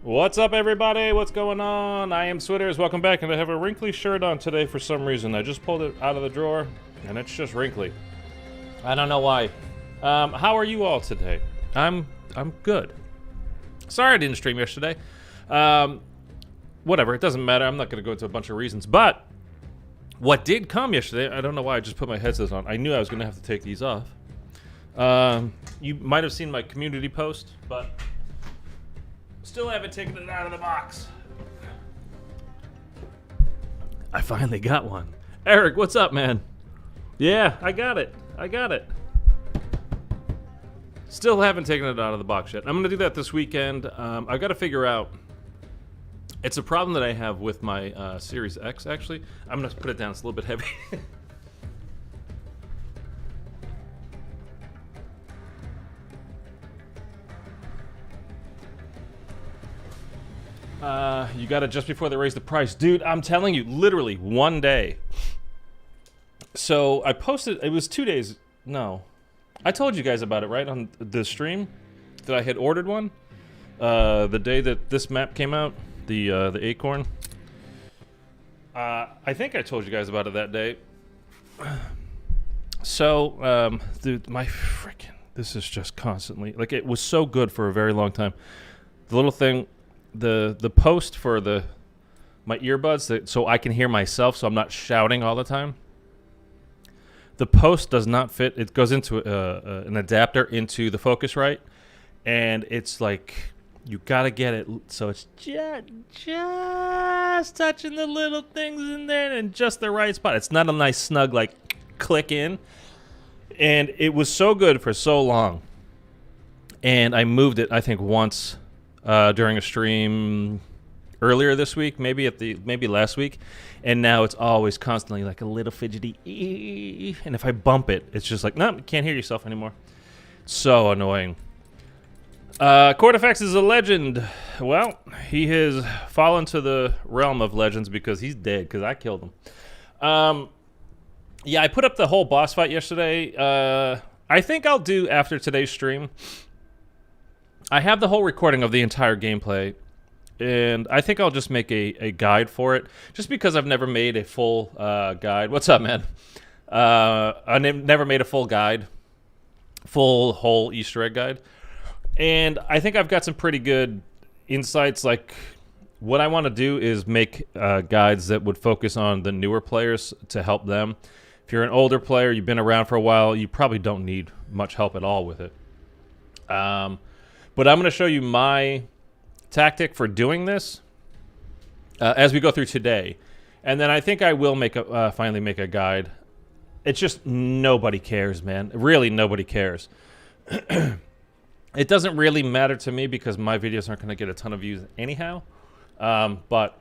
What's up, everybody? What's going on? I am Switters. Welcome back, and I have a wrinkly shirt on today for some reason. I just pulled it out of the drawer, and it's just wrinkly. I don't know why. How are you all today? I'm good. Sorry I didn't stream yesterday. Whatever, it doesn't matter. I'm not going to go into a bunch of reasons, but what did come yesterday, I don't know why I just put my headset on. I knew I was going to have to take these off. You might have seen my community post, but still haven't taken it out of the box. I finally got one. Eric, what's up, man? Yeah, I got it. Still haven't taken it out of the box yet. I'm going to do that this weekend. I've got to figure out. It's a problem that I have with my Series X, actually. I'm going to put it down. It's a little bit heavy. You got it just before they raised the price. Dude, I'm telling you, literally one day. So I posted, it was 2 days, no. I told you guys about it, right, on the stream, that I had ordered one. The day that this map came out, the Acorn. I think I told you guys about it that day. So, dude, my freaking, this is just constantly, like, it was so good for a very long time. The little thing, the post for my earbuds, so I can hear myself, so I'm not shouting all the time. The post does not fit. It goes into an adapter into the Focusrite, and it's like you gotta get it so it's just touching the little things in there and just the right spot. It's not a nice snug like click in, and it was so good for so long. And I moved it, I think, once during a stream earlier this week, maybe last week, and now it's always constantly like a little fidgety, and if I bump it, it's just like, no, you can't hear yourself anymore. So annoying. Cortifex is a legend. Well, he has fallen to the realm of legends because he's dead, because I killed him. Yeah, I put up the whole boss fight yesterday. I think I'll do after today's stream. I have the whole recording of the entire gameplay, and I think I'll just make a guide for it, just because I've never made a full guide. What's up, man? I never made a full guide, full whole Easter egg guide, and I think I've got some pretty good insights. Like, what I want to do is make guides that would focus on the newer players to help them. If you're an older player, you've been around for a while, you probably don't need much help at all with it. But I'm going to show you my tactic for doing this as we go through today. And then I think I will finally make a guide. It's just nobody cares, man. Really, nobody cares. It doesn't really matter to me because my videos aren't going to get a ton of views anyhow. But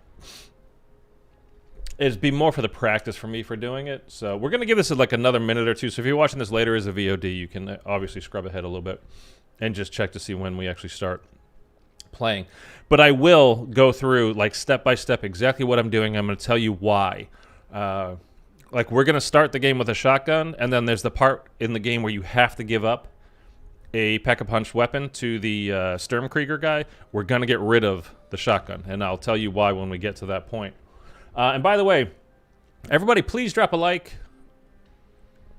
it'd be more for the practice for me for doing it. So we're going to give this like another minute or two. So if you're watching this later as a VOD, you can obviously scrub ahead a little bit and just check to see when we actually start playing. But I will go through like step by step exactly what I'm doing. I'm going to tell you why. Like, we're going to start the game with a shotgun, and then there's the part in the game where you have to give up a pack-a-punch weapon to the Sturmkrieger guy. We're going to get rid of the shotgun, and I'll tell you why when we get to that point. And by the way, everybody, please drop a like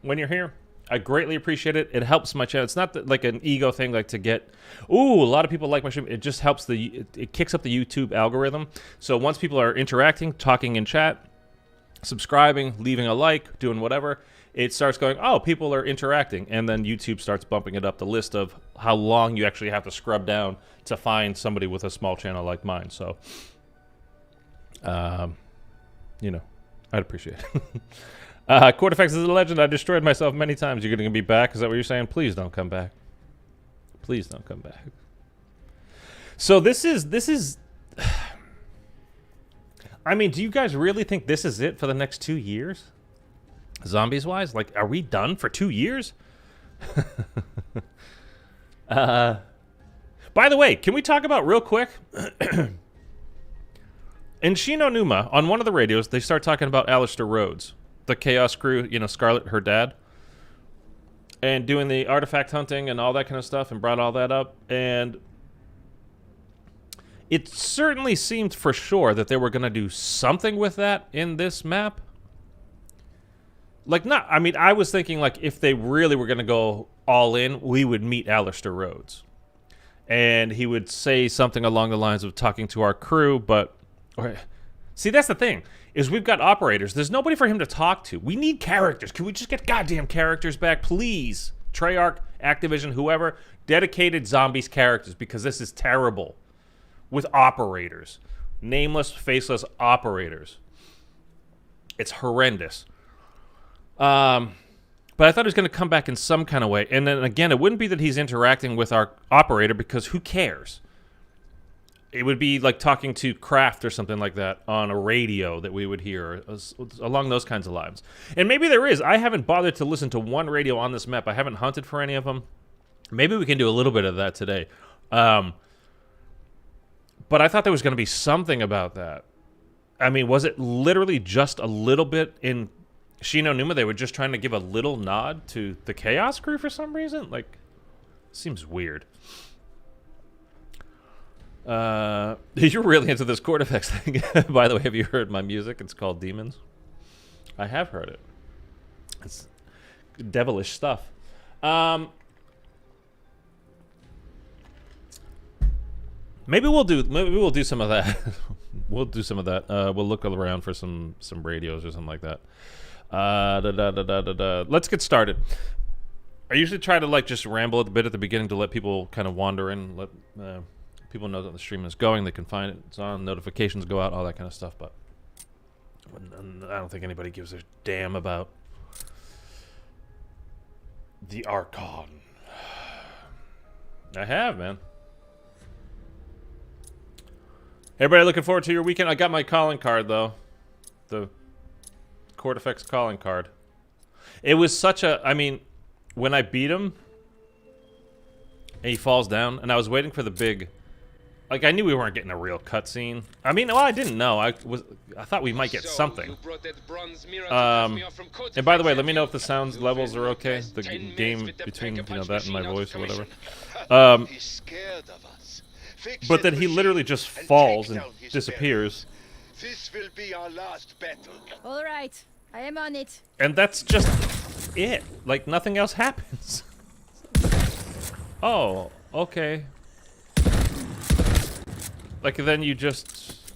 when you're here. I greatly appreciate it. It helps my channel. It's not like an ego thing, like to get, ooh, a lot of people like my stream. It just helps it kicks up the YouTube algorithm. So once people are interacting, talking in chat, subscribing, leaving a like, doing whatever, it starts going, oh, people are interacting. And then YouTube starts bumping it up the list of how long you actually have to scrub down to find somebody with a small channel like mine. So, you know, I'd appreciate it. Cortifex is a legend. I destroyed myself many times. You're going to be back? Is that what you're saying? Please don't come back. Please don't come back. So this is... I mean, do you guys really think this is it for the next 2 years? Zombies-wise? Like, are we done for 2 years? By the way, can we talk about real quick? In Shino Numa, on one of the radios, they start talking about Alistair Rhodes. The Chaos Crew, you know, Scarlet, her dad, and doing the artifact hunting and all that kind of stuff, and brought all that up. And It certainly seemed for sure that they were going to do something with that in this map. Like, not, I mean, I was thinking, like, if they really were going to go all in, we would meet Alistair Rhodes. And he would say something along the lines of talking to our crew, but... See, that's the thing, is we've got operators. There's nobody for him to talk to. We need characters. Can we just get goddamn characters back, please? Treyarch, Activision, whoever, dedicated zombies characters, because this is terrible. With operators. Nameless, faceless operators. It's horrendous. But I thought he was going to come back in some kind of way. And then again, it wouldn't be that he's interacting with our operator, because who cares? It would be like talking to Kraft or something like that on a radio that we would hear, along those kinds of lines. And maybe there is. I haven't bothered to listen to one radio on this map. I haven't hunted for any of them. Maybe we can do a little bit of that today. But I thought there was going to be something about that. I mean, was it literally just a little bit in Shino Numa? They were just trying to give a little nod to the Chaos crew for some reason? Like, seems weird. You're really into this chord effects thing. By the way, have you heard my music? It's called Demons. I have heard it. It's devilish stuff. Maybe we'll do some of that. We'll do some of that. We'll look around for some radios or something like that. Let's get started. I usually try to like just ramble a bit at the beginning to let people kind of wander in, let people know that the stream is going. They can find it. It's on. Notifications go out. All that kind of stuff. But I don't think anybody gives a damn about the Archon. I have, man. Everybody looking forward to your weekend? I got my calling card, though. The Chord Effects calling card. It was such a... I mean, when I beat him, and he falls down, and I was waiting for the big... Like, I knew we weren't getting a real cutscene. I mean, well, I didn't know. I thought we might get something. And by the way, let me know if the sound levels are okay. The game between, you know, that and my voice or whatever. But then he literally just falls and disappears. This will be our last battle. All right, I am on it. And that's just it. Like, nothing else happens. Oh, okay. Like, then you just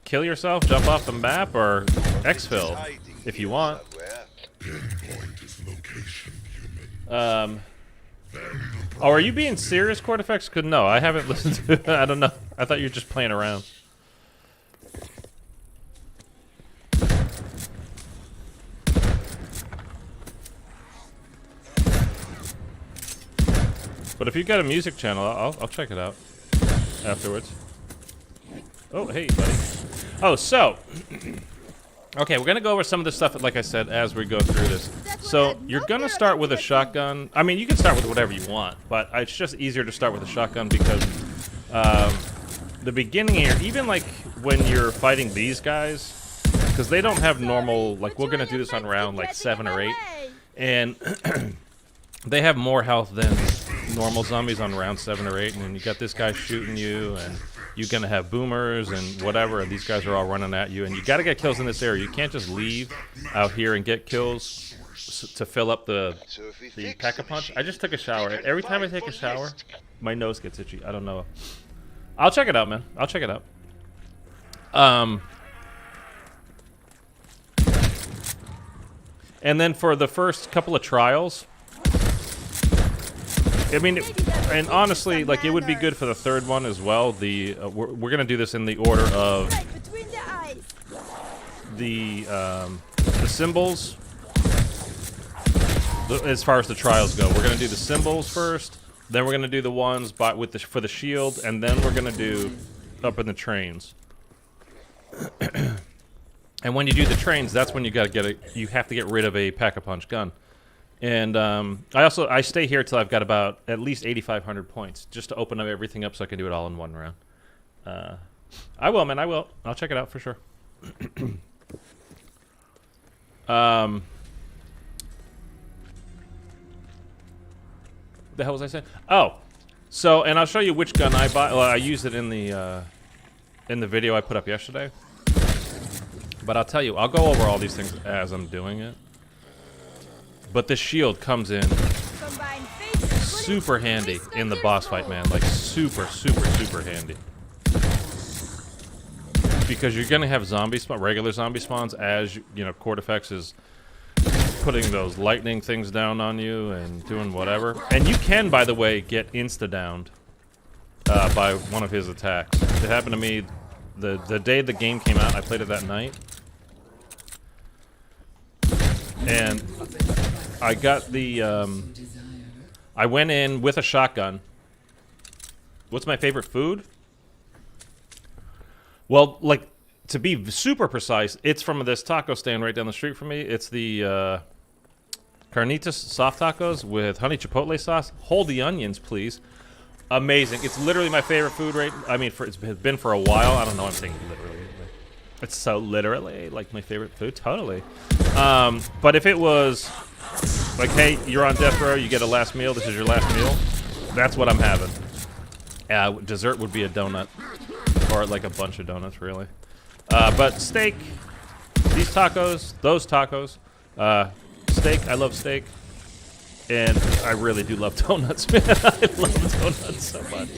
kill yourself, jump off the map, or exfil if you want. Oh, are you being serious, Chord Effects? No, I haven't listened to it. I don't know. I thought you were just playing around. But if you've got a music channel, I'll check it out afterwards. Oh, hey, buddy. Oh, so... Okay, we're going to go over some of the stuff, like I said, as we go through this. So, you're going to start with a shotgun. I mean, you can start with whatever you want, but it's just easier to start with a shotgun because the beginning here, even like when you're fighting these guys, because they don't have normal, like we're going to do this on round like 7 or 8, and they have more health than normal zombies on round 7 or 8, and then you got this guy shooting you, and you're going to have boomers and whatever, and these guys are all running at you, and you got to get kills in this area. You can't just leave out here and get kills to fill up the pack-a-punch. I just took a shower. Every time I take a shower, my nose gets itchy. I don't know. I'll check it out, man. I'll check it out. And then for the first couple of trials, I mean, and honestly, like, it would be good for the third one as well. The we're gonna do this in the order of the symbols. As far as the trials go, we're gonna do the symbols first. Then we're gonna do the ones for the shield, and then we're gonna do up in the trains. And when you do the trains, that's when you gotta get you have to get rid of a pack-a-punch gun. And I stay here till I've got about at least 8,500 points, just to open up everything up so I can do it all in one round. I will, man. I will. I'll check it out for sure. The hell was I saying? Oh, So, and I'll show you which gun I bought. Well, I used it in the video I put up yesterday. But I'll tell you, I'll go over all these things as I'm doing it. But the shield comes in super handy in the boss fight, man. Like super, super, super handy. Because you're gonna have regular zombie spawns as you know, Cortifex is putting those lightning things down on you and doing whatever. And you can, by the way, get insta-downed by one of his attacks. It happened to me the day the game came out. I played it that night. And I got the, I went in with a shotgun. What's my favorite food? Well, like, to be super precise, it's from this taco stand right down the street from me. It's the Carnitas soft tacos with honey chipotle sauce. Hold the onions, please. Amazing. It's literally my favorite food it's been for a while. I don't know, I'm saying literally. It's so literally like my favorite food, totally. But if it was like, hey, you're on death row, you get a last meal, this is your last meal, that's what I'm having. Dessert would be a donut. Or like a bunch of donuts, really. But steak, these tacos, those tacos, steak, I love steak. And I really do love donuts, man. I love donuts so much.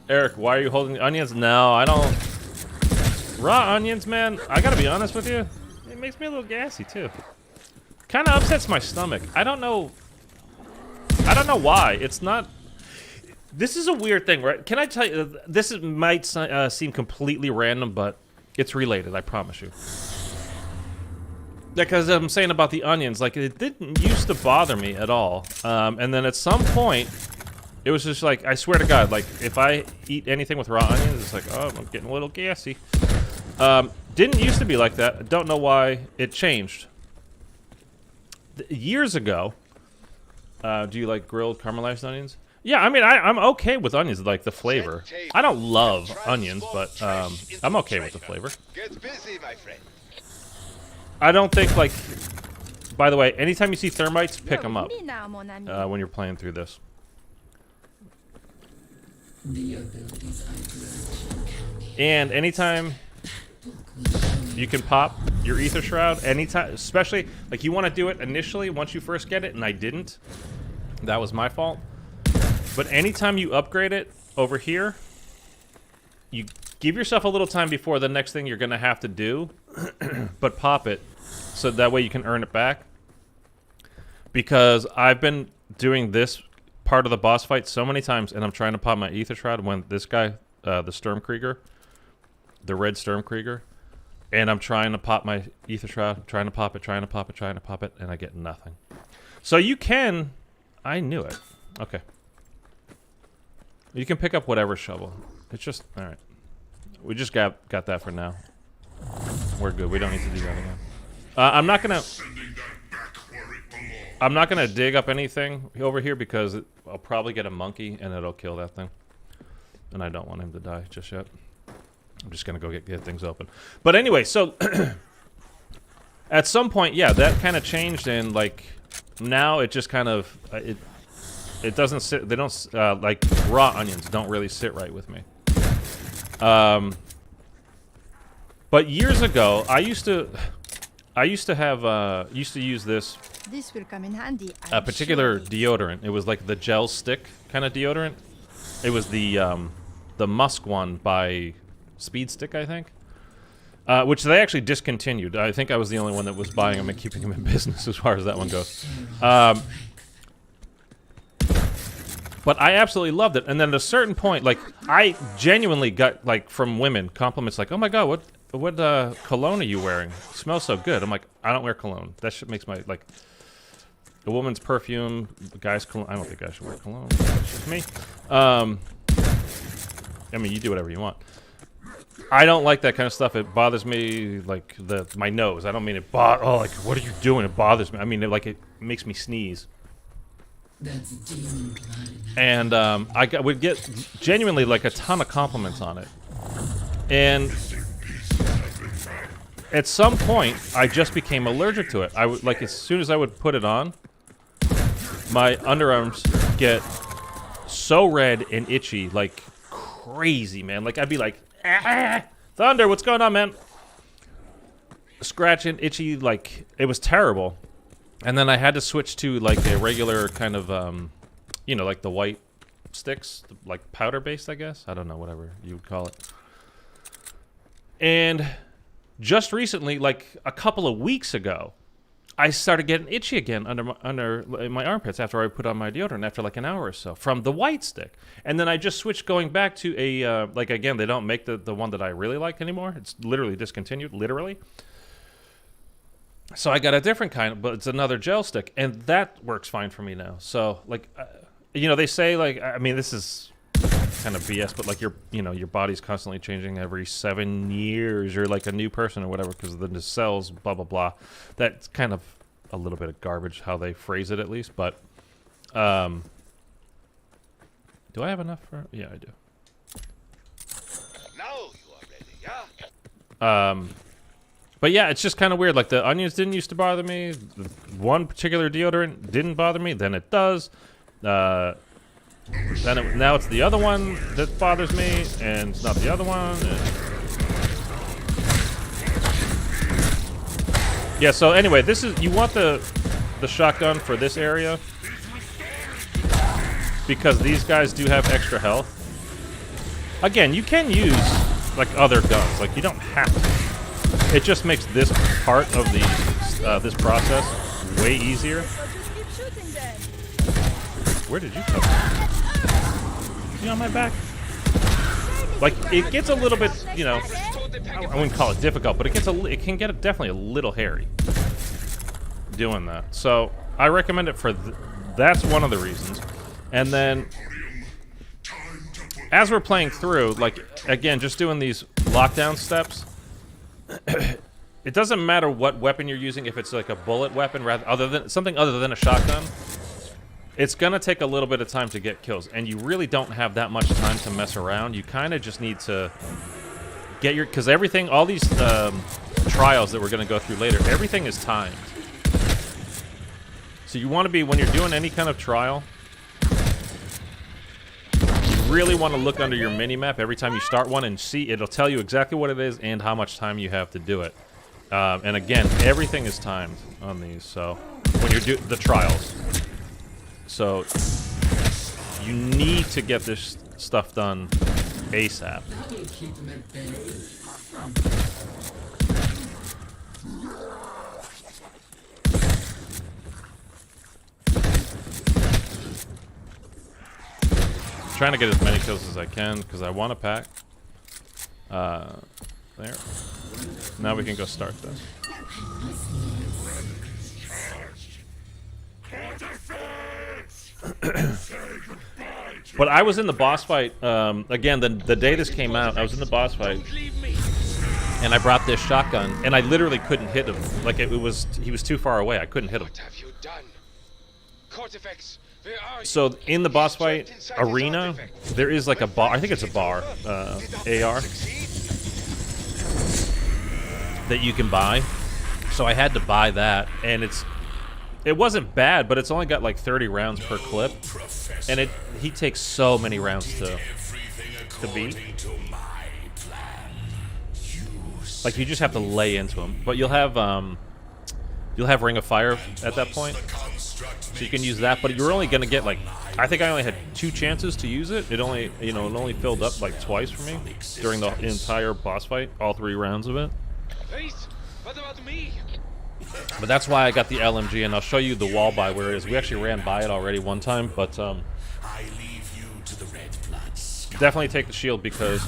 Eric, why are you holding the onions? No, I don't. Raw onions, man, I gotta be honest with you, it makes me a little gassy, too. Kind of upsets my stomach. I don't know why. It's not... This is a weird thing, right? Can I tell you, might seem completely random, but it's related, I promise you. Because I'm saying about the onions, like, it didn't used to bother me at all. And then at some point, it was just like, I swear to God, like, if I eat anything with raw onions, it's like, oh, I'm getting a little gassy. Didn't used to be like that. Don't know why it changed. Years ago, do you like grilled caramelized onions? Yeah, I mean, I'm okay with onions, like the flavor. I don't love onions, but I'm okay with the flavor. Get busy, my friend. I don't think, like... By the way, anytime you see thermites, pick them up when you're playing through this. And anytime you can pop your ether shroud, anytime, especially, like, you want to do it initially once you first get it, and I didn't. That was my fault. But anytime you upgrade it over here, you give yourself a little time before the next thing you're going to have to do, but pop it, so that way you can earn it back. Because I've been doing this part of the boss fight so many times, and I'm trying to pop my ether shroud when this guy, the Sturmkrieger, the red Sturmkrieger, and I'm trying to pop my ether shroud, trying to pop it, and I get nothing. So you can... I knew it. Okay. You can pick up whatever shovel. It's just... Alright. We just got that for now. We're good. We don't need to do that again. I'm not gonna dig up anything over here because I'll probably get a monkey and it'll kill that thing. And I don't want him to die just yet. I'm just gonna go get things open. But anyway, so... at some point, yeah, that kind of changed, and, like... Now it just kind of... It doesn't sit... They don't... like, raw onions don't really sit right with me. But years ago, I used to use this... This will come in handy. A particular deodorant. It was like the gel stick kind of deodorant. It was the musk one by Speed Stick, I think. Which they actually discontinued. I think I was the only one that was buying them and keeping them in business as far as that one goes. But I absolutely loved it. And then at a certain point, like, I genuinely got, like, from women, compliments like, oh my God, what cologne are you wearing? It smells so good. I'm like, I don't wear cologne. That shit makes my, like, a woman's perfume, the guy's cologne. I don't think I should wear cologne. That's just me. I mean, you do whatever you want. I don't like that kind of stuff. It bothers me, like, my nose. I don't mean it oh, like, what are you doing? It bothers me. I mean, it makes me sneeze. And would get genuinely, like, a ton of compliments on it. And at some point, I just became allergic to it. I would, like, as soon as I would put it on, my underarms get so red and itchy, like crazy, man. Like I'd be like, ah, Thunder, what's going on, man? Scratching, itchy, like it was terrible. And then I had to switch to like a regular kind of, you know, like the white sticks, like powder based, I guess. I don't know, whatever you would call it. And just recently, like a couple of weeks ago, I started getting itchy again under my armpits after I put on my deodorant after like an hour or so from the white stick. And then I just switched going back to a, like again, they don't make the one that I really like anymore. It's literally discontinued, literally. So I got a different kind, but it's another gel stick. And that works fine for me now. So like, you know, they say like, I mean, this is kind of BS, but like your body's constantly changing every 7 years. You're like a new person or whatever because of the cells, blah blah blah. That's kind of a little bit of garbage how they phrase it, at least. But do I have enough for? Yeah, I do. Now you are ready, yeah? But yeah, it's just kind of weird. Like the onions didn't used to bother me. One particular deodorant didn't bother me. Then it does. Now it's the other one that bothers me, and it's not the other one. Yeah. So anyway, this is you want the shotgun for this area because these guys do have extra health. Again, you can use like other guns. Like you don't have to. It just makes this part of the this process way easier. Where did you come from? You on my back? Like it gets a little bit, you know, I wouldn't call it difficult, but it can get definitely a little hairy doing that. So I recommend it for that's one of the reasons. And then as we're playing through, like again, just doing these lockdown steps. It doesn't matter what weapon you're using. If it's like a bullet weapon, other than a shotgun. It's going to take a little bit of time to get kills, and you really don't have that much time to mess around. You kind of just need to get your... Because everything, all these trials that we're going to go through later, everything is timed. So you want to be, when you're doing any kind of trial, you really want to look under your mini-map every time you start one and see, it'll tell you exactly what it is and how much time you have to do it. And again, everything is timed on these, so when you're doing the trials. So you need to get this stuff done ASAP. I'm trying to get as many kills as I can because I want to pack. There. Now we can go start this. But I was in the boss fight, again, the day this came out, I was in the boss fight, and I brought this shotgun, and I literally couldn't hit him. Like, he was too far away, I couldn't hit him. What have you done? Cortifex, where are you? So, in the boss fight arena, there is like a bar, I think it's a bar, AR, that you can buy. So I had to buy that, and it wasn't bad, but it's only got like 30 rounds per clip, and he takes so many rounds to beat. Like you just have to lay into him, but you'll have Ring of Fire at that point, so you can use that. But you're only gonna get like, I think I only had 2 chances to use it. It only filled up like twice for me during the entire boss fight, all 3 rounds of it. What about me? But that's why I got the LMG, and I'll show you the wall buy where it is. We actually ran by it already one time, but definitely take the shield because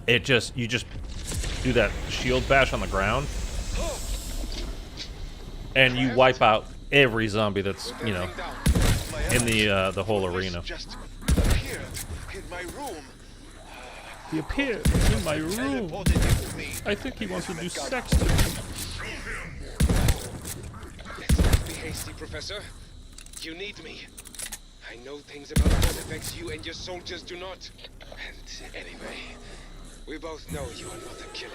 you just do that shield bash on the ground, and you wipe out every zombie that's in the whole arena. Just appeared in my room. He appeared in my room. I think he wants to do sex to me. Let's not be hasty, Professor. You need me. I know things about what affects you and your soldiers do not. And anyway, we both know you are not a killer.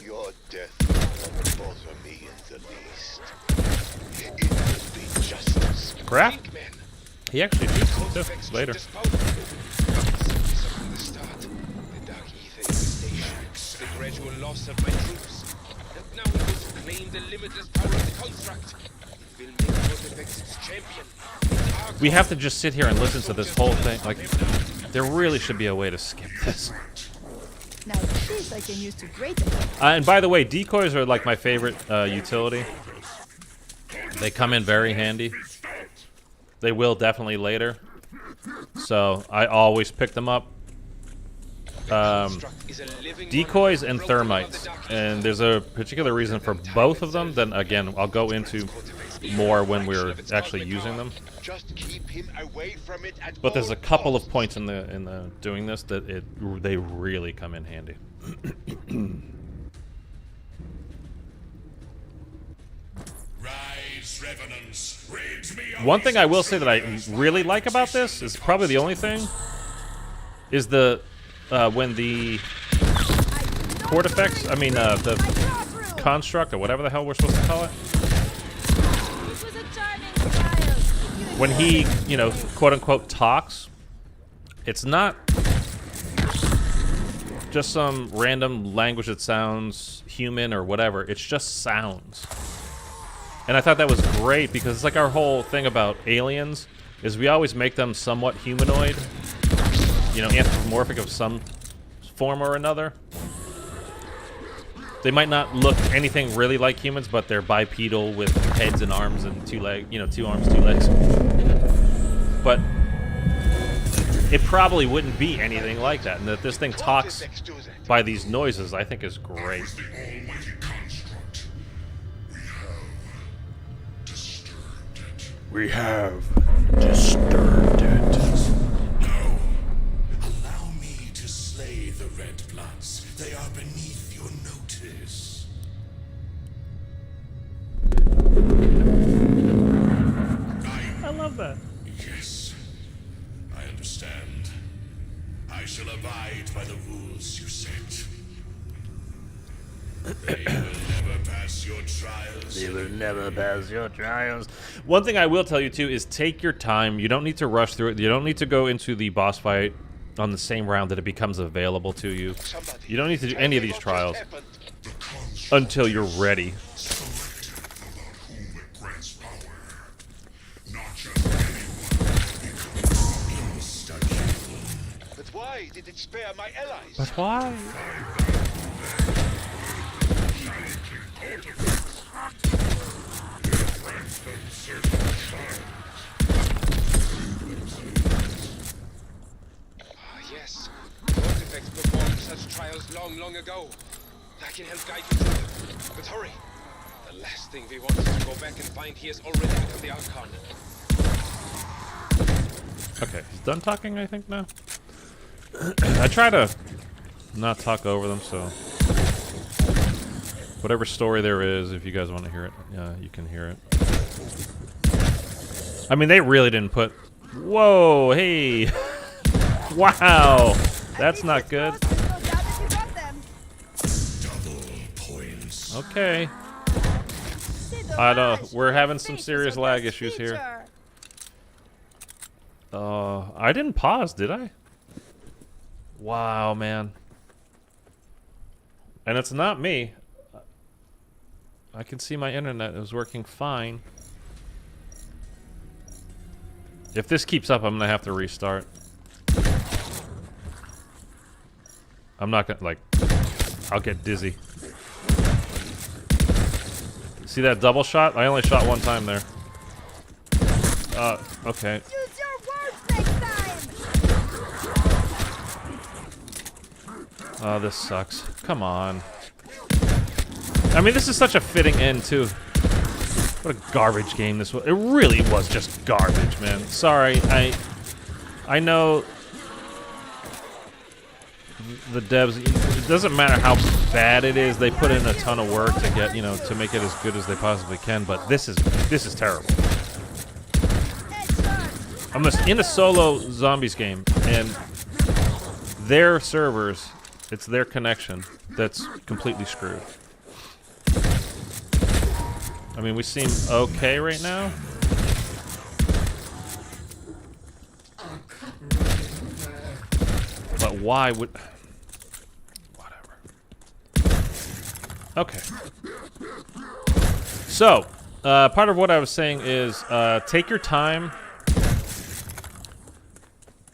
Your death doesn't bother me in the least. It would be justice. Crap. Think, men. He actually shoots them too, Effects later. disposed. From the start, the dark ether infestation, the gradual loss of my troops, and now it will claim the limitless power of the construct. It will make Code its champion. We have to just sit here and listen to this whole thing. Like, there really should be a way to skip this. Now this I can use to great effect. And by the way, decoys are like my favorite utility. They come in very handy. They will definitely later. So I always pick them up. Decoys and thermites. And there's a particular reason for both of them. Then again, I'll go into more when we're actually using them. Just keep him away from it at But there's all a couple of costs. points in the doing this that they really come in handy. Rise, revenants, rid me of One thing these I will say that I intruders really while like about this is probably the only thing is the when the port effects. I mean the construct or whatever the hell we're supposed to call it. It was a charming trial. When he, you know, quote unquote talks, it's not just some random language that sounds human or whatever. It's just sounds. And I thought that was great because it's like our whole thing about aliens is we always make them somewhat humanoid, you know, anthropomorphic of some form or another. They might not look anything really like humans, but they're bipedal with heads and arms and two arms, two legs. But it probably wouldn't be anything like that. And that this thing talks by these noises, I think is great. the almighty construct. We have disturbed it. No. Allow me to slay the Red Bloods. They are beneath your notice. I love that. Yes, I understand. I shall abide by the rules you set. They will never pass your trials. They will never pass your trials. One thing I will tell you too is take your time. You don't need to rush through it. You don't need to go into the boss fight on the same round that it becomes available to you. You don't need to do any of these trials until you're ready. But why did it spare my allies? But why? Yes. Artifacts performed such trials long ago. I can help guide you through them. But hurry. The last thing we want is to go back and find he has already become the Archon. Okay, he's done talking, I think, now. I try to not talk over them, so whatever story there is, if you guys want to hear it, you can hear it. I mean, they really didn't put... Whoa, hey! Wow! That's not good. Double points. Okay. I don't... We're having some serious lag issues here. I didn't pause, did I? Wow, man. And it's not me. I can see my internet is working fine. If this keeps up, I'm gonna have to restart. I'm not gonna, like, I'll get dizzy. See that double shot? I only shot one time there. Okay. Use your words next time. Oh, this sucks. Come on. I mean, this is such a fitting end, too. What a garbage game this was. It really was just garbage, man. Sorry, I know the devs, it doesn't matter how bad it is, they put in a ton of work to get, you know, to make it as good as they possibly can, but this is terrible. I'm in a solo zombies game, and their servers, it's their connection that's completely screwed. I mean, we seem okay right now. why would... Whatever. Okay. So, part of what I was saying is take your time.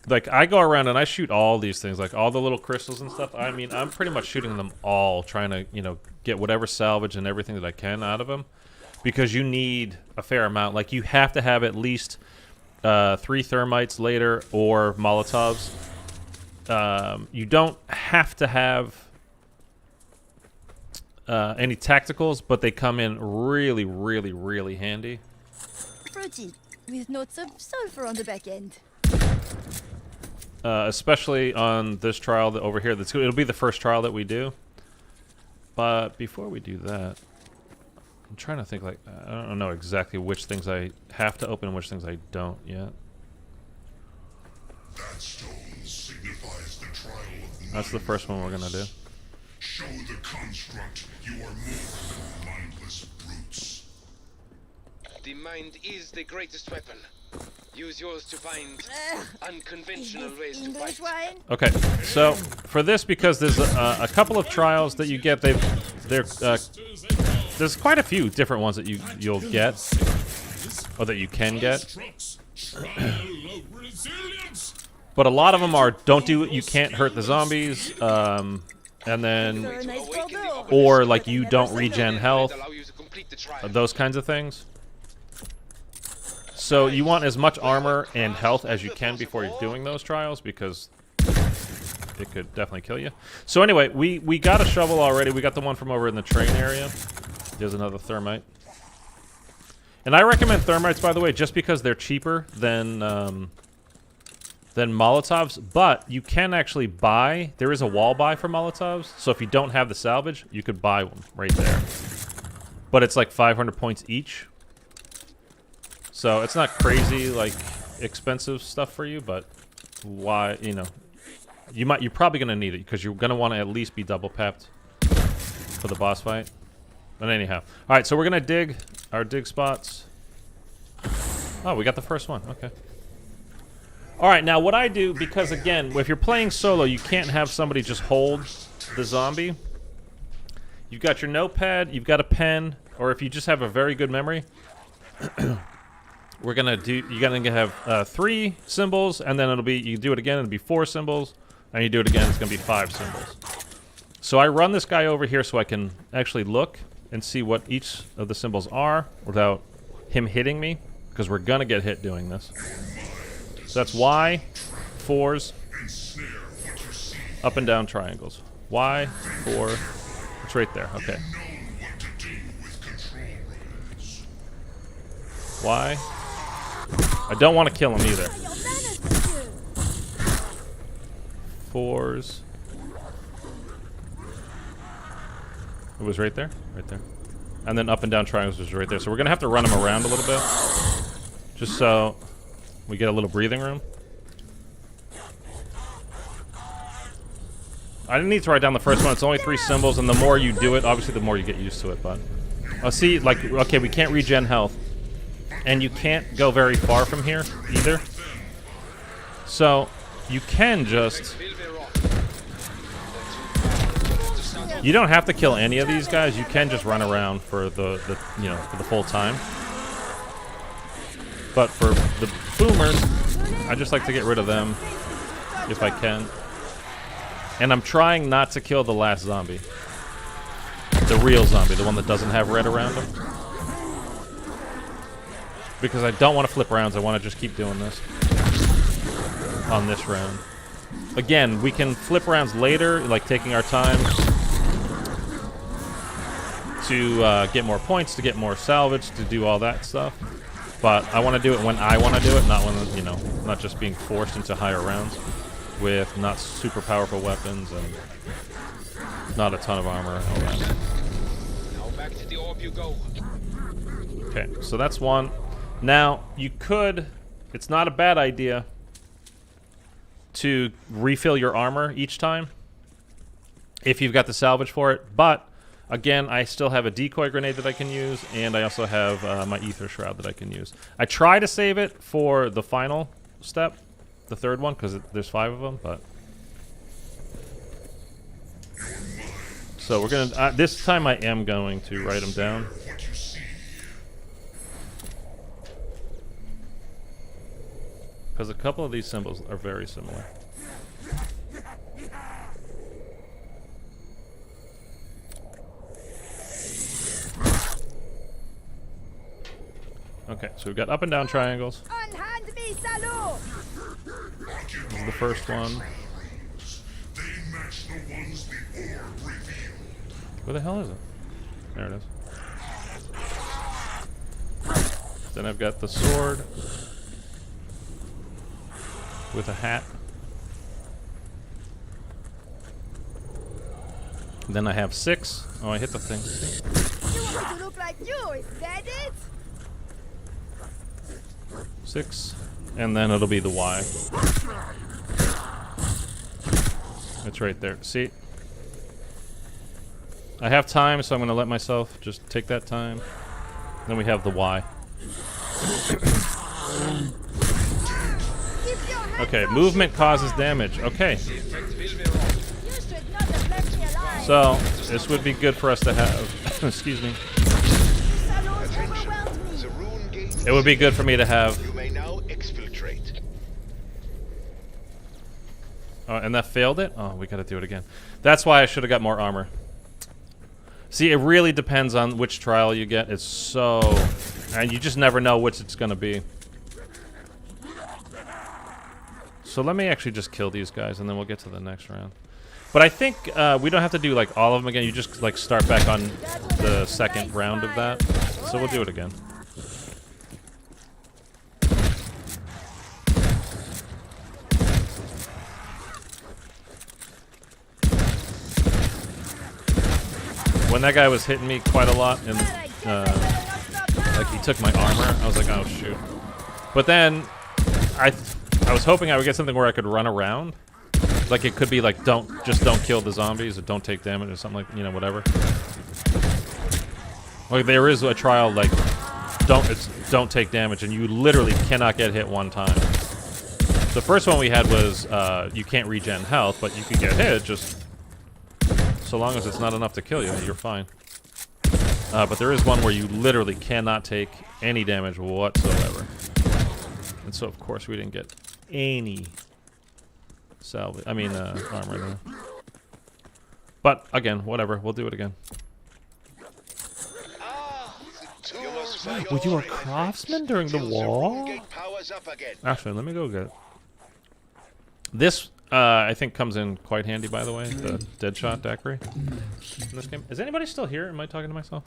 Like, I go around and I shoot all these things, like all the little crystals and stuff. I mean, I'm pretty much shooting them all, trying to, you know, get whatever salvage and everything that I can out of them. Because you need a fair amount. Like, you have to have at least 3 thermites later or Molotovs. You don't have to have any tacticals, but they come in really, really, really handy. Fruity, with notes of sulfur on the back end. Especially on this trial that over here. It'll be the first trial that we do. But before we do that, I'm trying to think, like, I don't know exactly which things I have to open and which things I don't yet. That stone signifies the trial of That's the first one we're gonna do. Show the construct you are more than mindless brutes. The mind is the greatest weapon. Use yours to find unconventional ways to English fight. wine? Okay, so for this, because there's a couple of trials that you get, there's quite a few different ones that you'll get, or that you can get. But a lot of them are you can't hurt the zombies, and then, They're a nice Bordeaux. or like you don't regen health, Allow you to complete the trial. those kinds of things. So you want as much armor and health as you can before you're doing those trials, because it could definitely kill you. So anyway, we got a shovel already. We got the one from over in the train area. There's another thermite. And I recommend thermites, by the way, just because they're cheaper than Molotovs. But you can actually buy. There is a wall buy for Molotovs. So if you don't have the salvage, you could buy one right there. But it's like 500 points each. So it's not crazy, like, expensive stuff for you, but why, you know, you're probably going to need it, because you're going to want to at least be double pepped for the boss fight. But anyhow. Alright, so we're going to dig our dig spots. Oh, we got the first one. Okay. Alright, now what I do, because again, if you're playing solo, you can't have somebody just hold the zombie. You've got your notepad, you've got a pen, or if you just have a very good memory, you're gonna have 3 symbols, and then you do it again, it'll be 4 symbols, and you do it again, it's gonna be 5 symbols. So I run this guy over here so I can actually look and see what each of the symbols are without him hitting me, because we're gonna get hit doing this. So that's Y, 4s, up and down triangles. Y, 4, it's right there, okay. Y. I don't want to kill him either. 4s. It was right there? Right there. And then up and down triangles was right there. So we're going to have to run him around a little bit. Just so we get a little breathing room. I didn't need to write down the first one. It's only 3 symbols, and the more you do it, obviously the more you get used to it. But see, like, okay, we can't regen health. And you can't go very far from here, either. So, you can just... You don't have to kill any of these guys. You can just run around for the full time. But for the boomers, I just like to get rid of them if I can. And I'm trying not to kill the last zombie. The real zombie, the one that doesn't have red around him. Because I don't want to flip rounds, I want to just keep doing this on this round. Again, we can flip rounds later, like taking our time to get more points, to get more salvage, to do all that stuff. But I want to do it when I want to do it, not when, you know, not just being forced into higher rounds with not super powerful weapons and not a ton of armor and all that. Now back to the orb you go. Okay, so that's one. Now, you could, it's not a bad idea to refill your armor each time if you've got the salvage for it, but again, I still have a decoy grenade that I can use, and I also have my ether shroud that I can use. I try to save it for the final step, the third one, because there's 5 of them, but So we're gonna. This time I am going to write them down. What you see. Because a couple of these symbols are very similar. Okay, so we've got up and down triangles. Unhand me, salaud! This is the first one. They match the ones the orb revealed. Where the hell is it? There it is. Then I've got the sword with a hat. Then I have 6. Oh, I hit the thing. You want me to look like you, is that it? 6. And then it'll be the Y. It's right there. See? I have time, so I'm going to let myself just take that time. Then we have the Y. Okay, movement causes damage. Okay. You should not have left me alive. So, this would be good for us to have. Excuse me. Salaud overwhelmed me. The rune gate. It would be good for me to have. You may now exfiltrate. Oh, and that failed it? Oh, we gotta do it again. That's why I should have got more armor. See, it really depends on which trial you get. It's so... And you just never know which it's gonna be. So let me actually just kill these guys, and then we'll get to the next round. But I think we don't have to do, like, all of them again. You just, like, start back on the second round of that. So we'll do it again. When that guy was hitting me quite a lot, and like he took my armor, I was like, oh shoot. But then I was hoping I would get something where I could run around. Like it could be like don't kill the zombies or don't take damage or something like, you know, whatever. Like there is a trial like don't take damage, and you literally cannot get hit one time. The first one we had was you can't regen health, but you can get hit just so long as it's not enough to kill you, you're fine. But there is one where you literally cannot take any damage whatsoever. And so, of course, we didn't get any salvage. I mean, armor there. But, again, whatever. We'll do it again. Were you a craftsman during the war? Actually, let me go get it. This... I think comes in quite handy, by the way, the Deadshot daiquiri in this game. Is anybody still here? Am I talking to myself?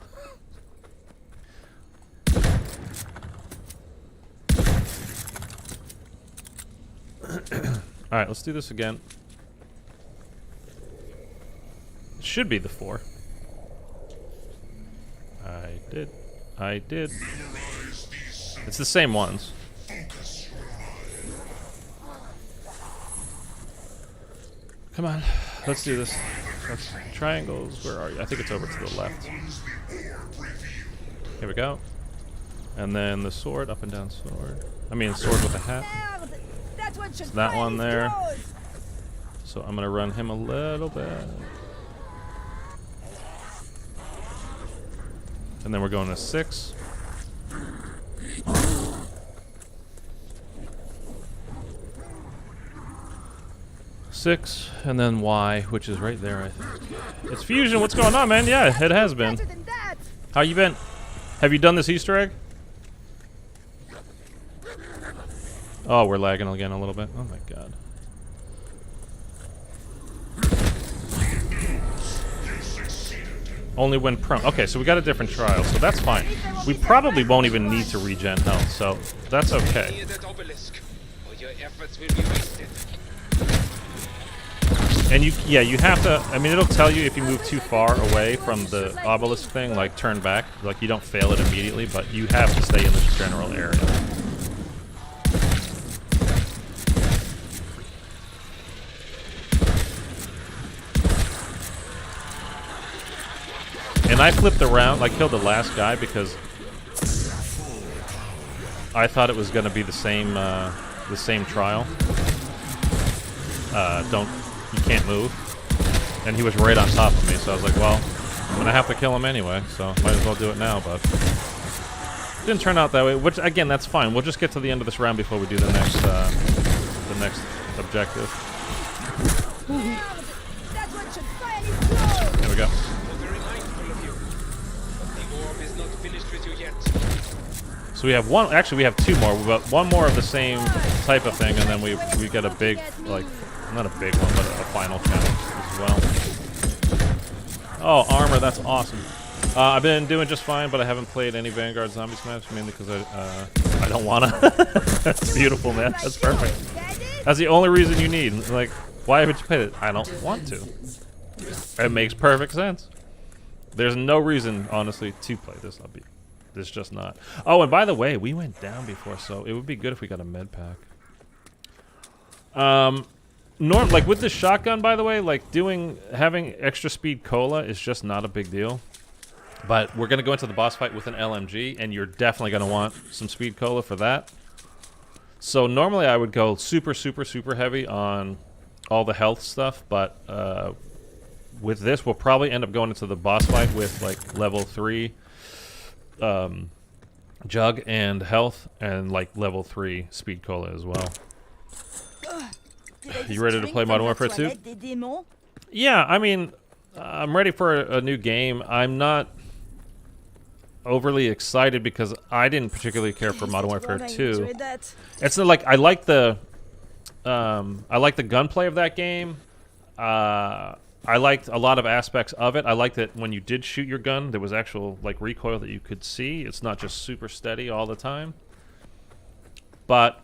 Alright, let's do this again. It should be the 4. I did. It's the same ones. Come on, let's do this. Triangles, where are you? I think it's over to the left. Here we go. And then the sword, up and down sword. I mean, sword with a hat. It's that one there. So I'm gonna run him a little bit. And then we're going to 6. And then Y, which is right there, I think. It's Fusion, what's going on, man? Yeah, it has been. How you been? Have you done this Easter egg? Oh, we're lagging again a little bit. Oh my god. Only when prone. Okay, so we got a different trial, so that's fine. We probably won't even need to regen health, so that's okay. And you have to, I mean, it'll tell you if you move too far away from the obelisk thing, like turn back, like you don't fail it immediately, but you have to stay in this general area. And I flipped around, I killed the last guy because I thought it was going to be the same trial. You can't move. and he was right on top of me. So I was like, well, I'm gonna have to kill him anyway. So might as well do it now. But didn't turn out that way. Which again, that's fine. We'll just get to the end of this round before we do the next objective. There we go. I'm very mindful of you. The orb is not finished with you yet. So we have one. Actually, we have two more. We've got one more of the same type of thing, and then we get a big, like, not a big one, but a final challenge as well. Oh, armor. That's awesome. I've been doing just fine, but I haven't played any Vanguard Zombies match, mainly because I don't wanna. That's beautiful, man. That's perfect. That's the only reason you need. Like, why haven't you played it? I don't want to. It makes perfect sense. There's no reason, honestly, to play this. There's just not. Oh, and by the way, we went down before, so it would be good if we got a med pack. Like with the shotgun, by the way, like having extra speed cola is just not a big deal. But we're gonna go into the boss fight with an LMG, and you're definitely gonna want some speed cola for that. So normally I would go super, super, super heavy on all the health stuff, but with this, we'll probably end up going into the boss fight with like level 3 jug and health, and like level 3 speed cola as well. You ready to play Modern Warfare 2? Yeah, I mean, I'm ready for a new game. I'm not overly excited because I didn't particularly care for Modern Warfare 2. It's not like I like the gunplay of that game. I liked a lot of aspects of it. I liked that when you did shoot your gun, there was actual like recoil that you could see. It's not just super steady all the time. But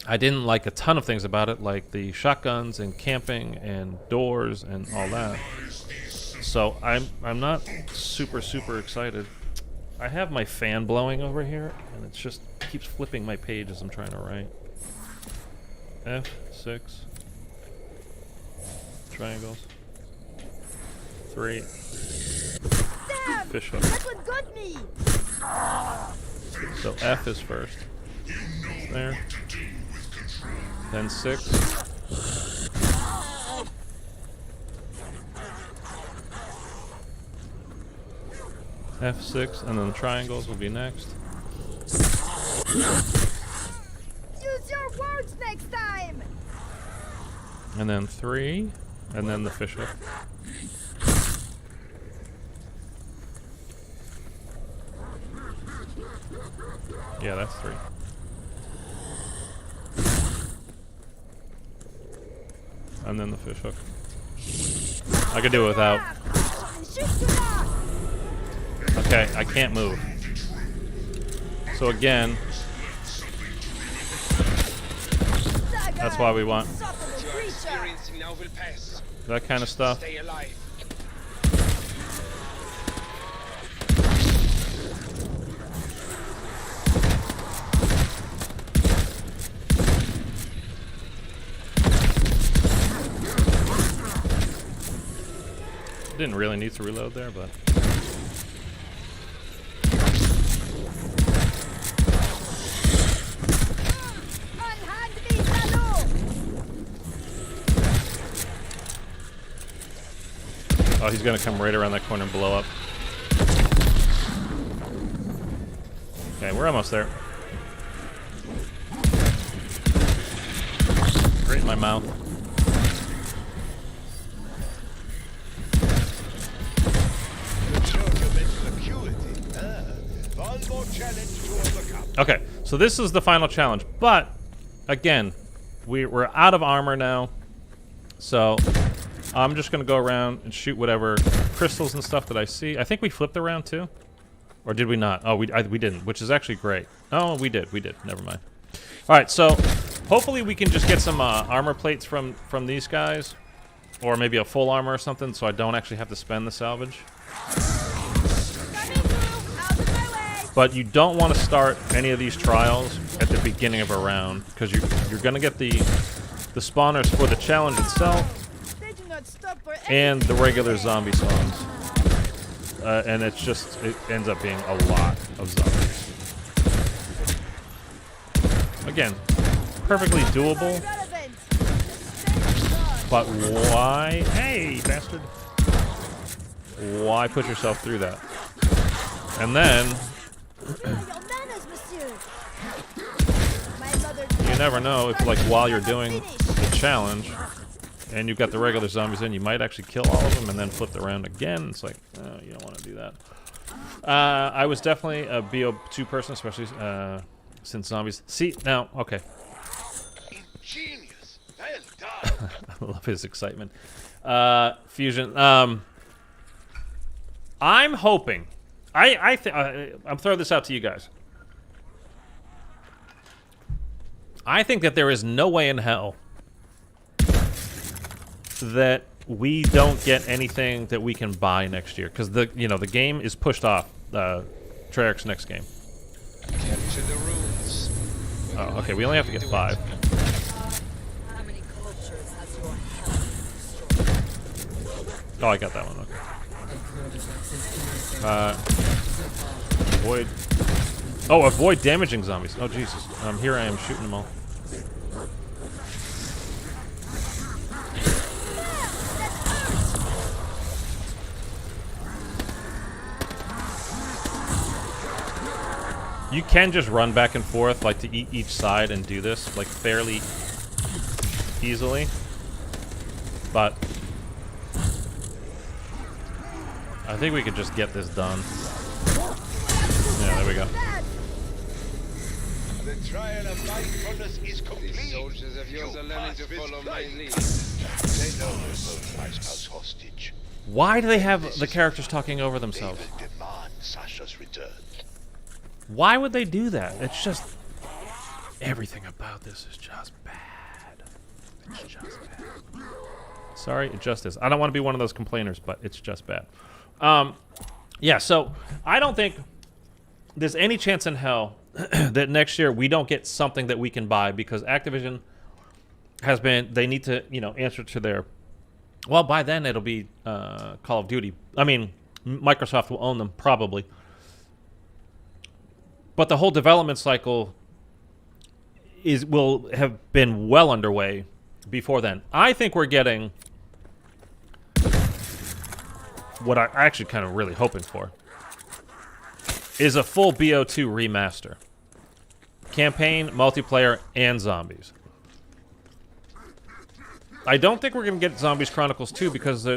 I didn't like a ton of things about it, like the shotguns and camping and doors and all that. So I'm not super, super excited. I have my fan blowing over here, and it just keeps flipping my page as I'm trying to write. F6. Triangles. 3. Fish hook. That's what got me. So F is first. There. Then 6. F6, and then the triangles will be next. Use your words next time. And then 3, and then the fish hook. Yeah, that's 3. And then the fish hook. I could do it without. Okay, I can't move. So again, that's why we want that kind of stuff. Stay alive. Didn't really need to reload there, but oh, he's gonna come right around that corner and blow up. Okay, we're almost there. Right in my mouth. Okay, so this is the final challenge, but again, we're out of armor now, so I'm just gonna go around and shoot whatever crystals and stuff that I see. I think we flipped around too, or did we not? Oh, we didn't, which is actually great. Oh, we did. Never mind. All right, so hopefully we can just get some armor plates from these guys, or maybe a full armor or something, so I don't actually have to spend the salvage. But you don't want to start any of these trials at the beginning of a round, because you're going to get the spawners for the challenge itself and the regular zombie spawns. And it ends up being a lot of zombies. Again, perfectly doable. But why? Hey, bastard. Why put yourself through that? And then Your manners, monsieur. My mother you never know if, like, while you're doing the challenge and you've got the regular zombies in, you might actually kill all of them and then flip the round again. It's like, oh, you don't want to do that. I was definitely a BO2 person, especially since zombies. See, now, okay. Ingenious. Well done. I love his excitement. Fusion. I'm hoping. I'm throwing this out to you guys. I think that there is no way in hell that we don't get anything that we can buy next year, because the game is pushed off. Treyarch's next game. Capture the runes. Oh, okay. We only have to get 5. How many cultures has your hell destroyed? Oh, I got that one. Okay. Avoid. Oh, avoid damaging zombies. Oh, Jesus. Here I am shooting them all. You can just run back and forth, like, to each side and do this, like, fairly easily. But I think we could just get this done. Yeah, there we go. The trial of mindfulness is complete. These soldiers of yours You are learning pass to with follow my flight. lead. They know they both hold us hostage. Why do they have the characters talking over themselves? They will demand Sasha's return. Why would they do that? It's just... Everything about this is just bad. It's just bad. Sorry, it just is. I don't want to be one of those complainers, but it's just bad. Yeah, so I don't think there's any chance in hell that next year we don't get something that we can buy, because Activision has been... They need to, answer to their... Well, by then it'll be Call of Duty. I mean, Microsoft will own them, probably. But the whole development cycle will have been well underway before then. I think we're getting what I'm actually kind of really hoping for is a full BO2 remaster. Campaign, multiplayer, and zombies. I don't think we're going to get Zombies Chronicles 2 because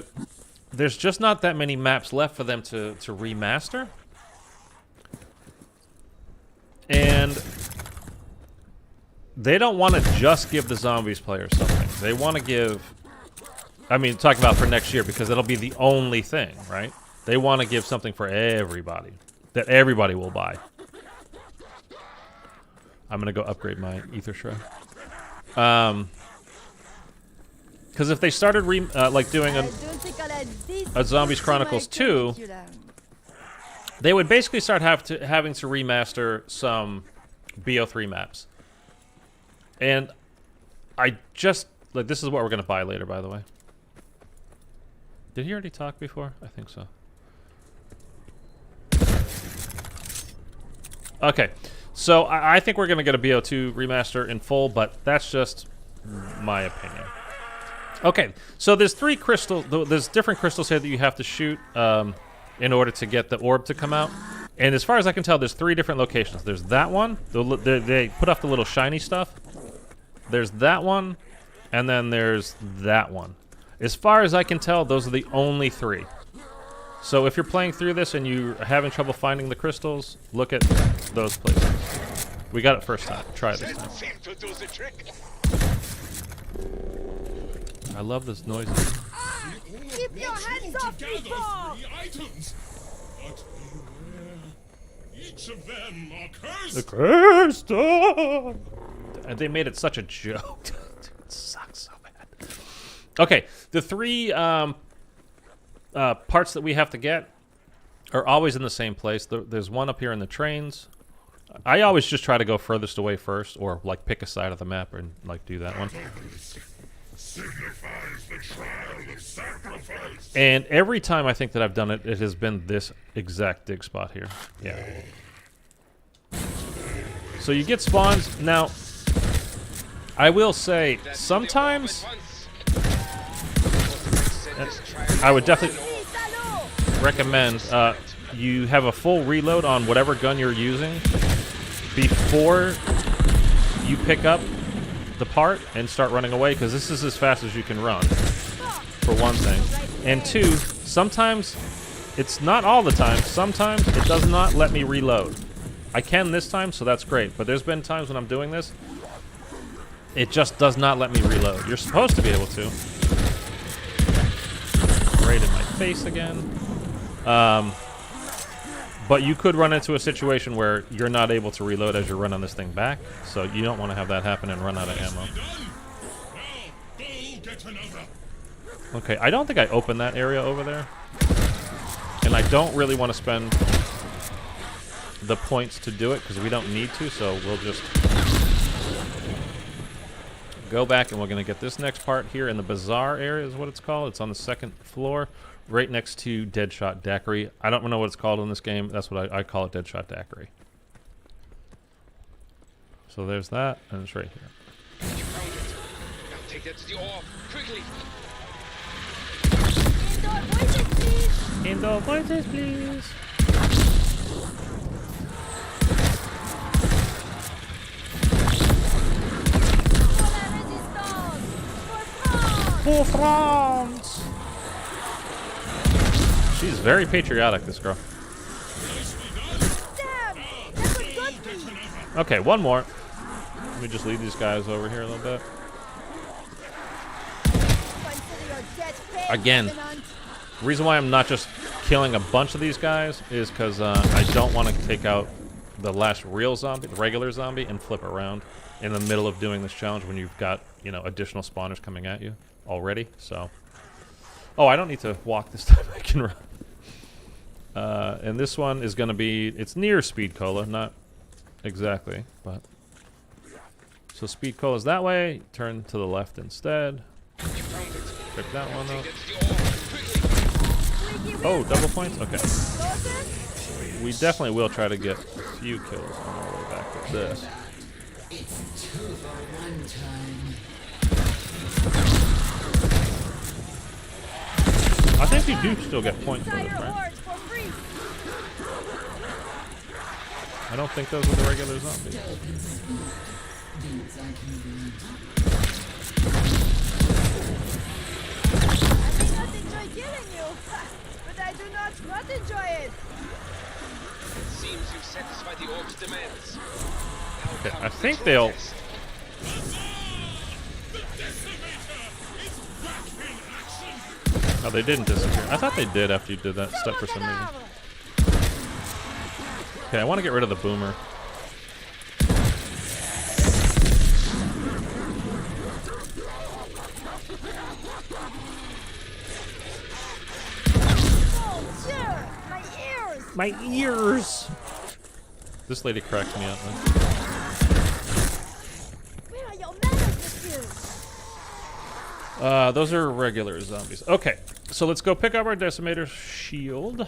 there's just not that many maps left for them to remaster. And they don't want to just give the zombies players something. They want to give... I mean, talking about for next year, because it'll be the only thing, right? They want to give something for everybody, that everybody will buy. I'm going to go upgrade my Ether Shroud. Because if they started like doing a Zombies Chronicles 2... they would basically start having to remaster some BO3 maps. And I just... Like, this is what we're going to buy later, by the way. Did he already talk before? I think so. Okay. So, I think we're going to get a BO2 remaster in full, but that's just my opinion. Okay. So, there's 3 crystals... There's different crystals here that you have to shoot... in order to get the orb to come out. And as far as I can tell, there's 3 different locations. There's that one. They put off the little shiny stuff. There's that one. And then there's that one. As far as I can tell, those are the only 3. So if you're playing through this and you're having trouble finding the crystals, look at those places. We got it first time. Try it this time. Seem to do the trick. I love this noise. Keep your hands off me, Bob! Items, but beware. Each of them are cursed. The crystal! And they made it such a joke. Dude, it sucks so bad. Okay, the 3 parts that we have to get are always in the same place. There's one up here in the trains. I always just try to go furthest away first, or like pick a side of the map and like do that one. Signifies the trial of sacrifice. And every time I think that I've done it, it has been this exact dig spot here. Yeah. So you get spawns. Now, I will say, sometimes I would definitely recommend you have a full reload on whatever gun you're using before you pick up the part and start running away, because this is as fast as you can run, for one thing. And two, sometimes, it's not all the time, sometimes it does not let me reload. I can this time, so that's great, but there's been times when I'm doing this, it just does not let me reload. You're supposed to be able to. Right in my face again. But you could run into a situation where you're not able to reload as you're running this thing back, so you don't want to have that happen and run out of ammo. Okay, I don't think I opened that area over there. And I don't really want to spend the points to do it, because we don't need to, so we'll just go back, and we're going to get this next part here in the bazaar area is what it's called. It's on the second floor, right next to Deadshot Daiquiri. I don't know what it's called in this game. That's what I call it, Deadshot Daiquiri. So there's that, and it's right here. You found it. Now take that to the orb, quickly. Indoor voices, please. For France! She's very patriotic, this girl. Okay, one more. Let me just leave these guys over here a little bit. Again, the reason why I'm not just killing a bunch of these guys is because I don't want to take out the last real zombie, the regular zombie, and flip around in the middle of doing this challenge when you've got, you know, additional spawners coming at you already. So, oh, I don't need to walk this time. I can run. And this one is going to be, it's near Speed Cola, not exactly, but so Speed Cola's that way. Turn to the left instead. Pick that one up. Oh, double points? Okay. We definitely will try to get a few kills on our way back with this. I think you do still get points for this, right? I don't think those are the regular zombies. Killing you, but I do not enjoy it. It seems you've satisfied the orb's demands. Okay, I think they'll. Oh, they didn't disappear. I thought they did after you did that step for some reason. Okay, I want to get rid of the boomer. My ears! This lady cracked me up, man. Where are your manners, monsieur? Those are regular zombies. Okay, so let's go pick up our Decimator shield.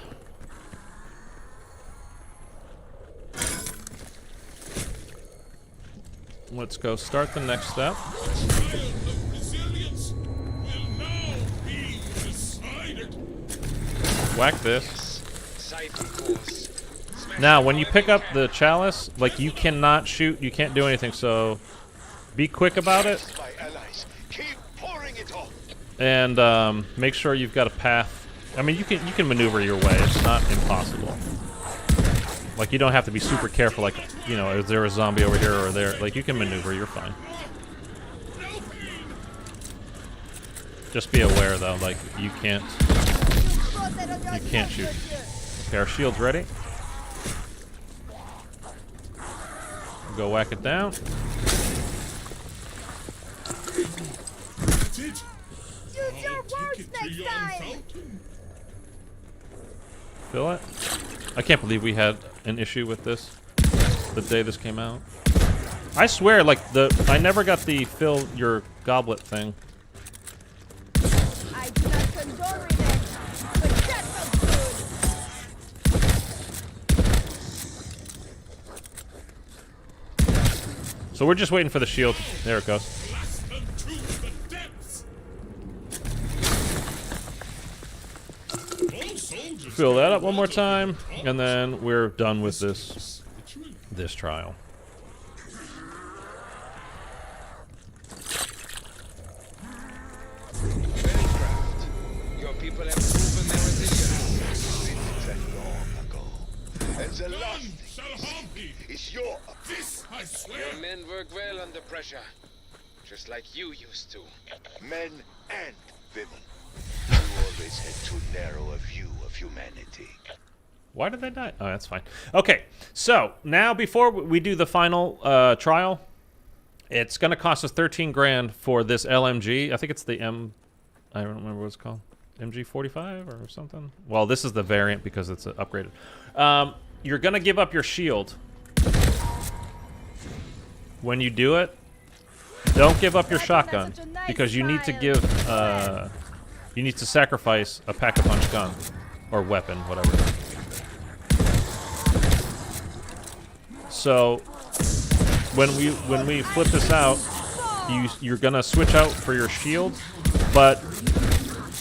Let's go start the next step. Whack this. Now, when you pick up the chalice, like, you cannot shoot, you can't do anything, so be quick about it. And make sure you've got a path. I mean, you can maneuver your way. It's not impossible. Like, you don't have to be super careful, like, you know, is there a zombie over here or there? Like, you can maneuver, you're fine. Just be aware, though, like, you can't shoot. Okay, our shield's ready. Go whack it down. Use your words next time. Fill it. I can't believe we had an issue with this the day this came out. I swear, like, I never got the fill your goblet thing. I do not condone revenge, but that felt good. So we're just waiting for the shield. There it goes. fill that up one more time, and then we're done with this trial. Your people have proven their resilience. That long ago. And the last thing is your This I swear. Your men work well under pressure, just like you used to. men and women. You always had too narrow a view of humanity. Why did they die? Oh, that's fine. Okay, so now before we do the final trial, it's going to cost us 13 grand for this LMG. I think it's the I don't remember what it's called. MG45 or something? Well, this is the variant because it's upgraded. You're going to give up your shield. When you do it, don't give up your shotgun because you need to give, you need to sacrifice a pack-a-punch gun or weapon, whatever. So when we flip this out, you're gonna switch out for your shield, but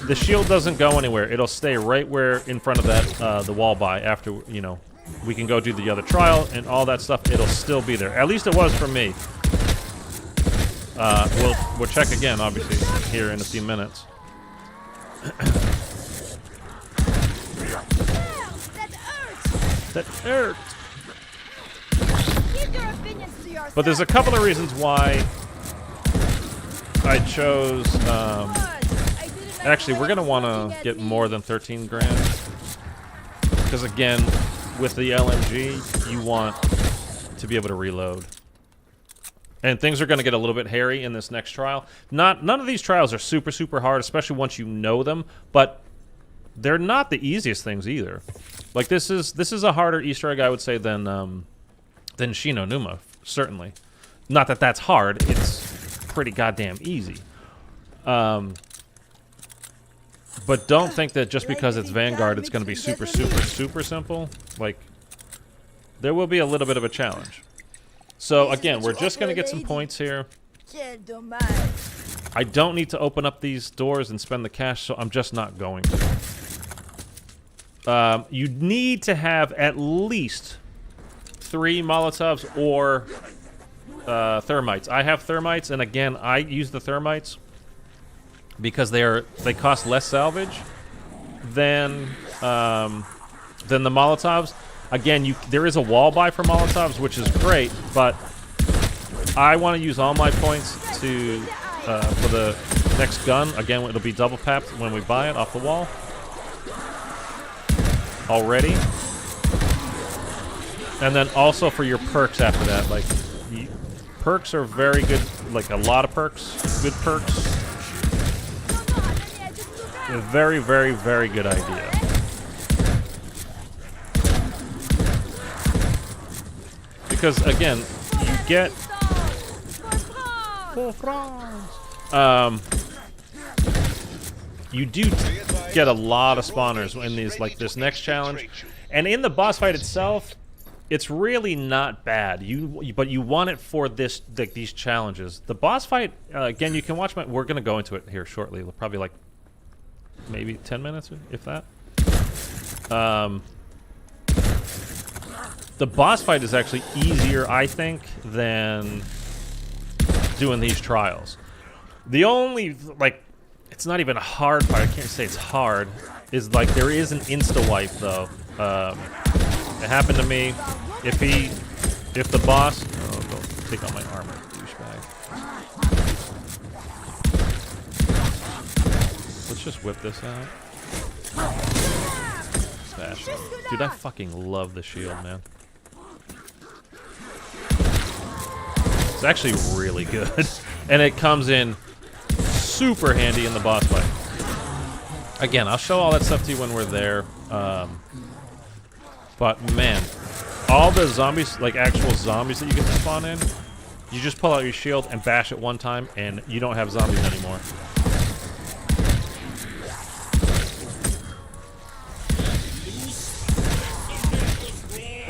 the shield doesn't go anywhere. It'll stay right where in front of that the wall by after we can go do the other trial and all that stuff. It'll still be there. At least it was for me. We'll check again, obviously, here in a few minutes. That hurt. Keep your opinions to yourself. But there's a couple of reasons why I chose. Actually, we're gonna want to get more than 13 grand because again, with the LMG, you want to be able to reload. And things are going to get a little bit hairy in this next trial. None of these trials are super hard, especially once you know them. But they're not the easiest things either. Like this is a harder Easter egg, I would say, than Shino Numa, certainly. Not that that's hard. It's pretty goddamn easy. But don't think that just because it's Vanguard, it's going to be super simple. Like there will be a little bit of a challenge. So again, we're just going to get some points here. I don't need to open up these doors and spend the cash, so I'm just not going to. You need to have at least 3 Molotovs or thermites. I have thermites, and again, I use the thermites because they cost less salvage than the Molotovs. Again, there is a wall buy for Molotovs, which is great, but I want to use all my points to for the next gun. Again, it'll be double papped when we buy it off the wall. Already. And then also for your perks after that. Like, perks are very good, like a lot of perks, good perks. A very good idea. Because again, you get you do get a lot of spawners in these, like this next challenge, and in the boss fight itself, it's really not bad. But you want it for this, like these challenges. The boss fight, again, you can watch we're gonna go into it here shortly. Probably like maybe 10 minutes, if that. The boss fight is actually easier, I think, than doing these trials. The only, like, it's not even a hard fight. I can't say it's hard. Is like there is an insta wipe though. It happened to me. If the boss, oh, don't take out my armor, douchebag. Let's just whip this out. Smash it. Dude, I fucking love the shield, man. It's actually really good. And it comes in super handy in the boss fight. Again, I'll show all that stuff to you when we're there. But man, all the zombies, like actual zombies that you get to spawn in, you just pull out your shield and bash it one time and you don't have zombies anymore.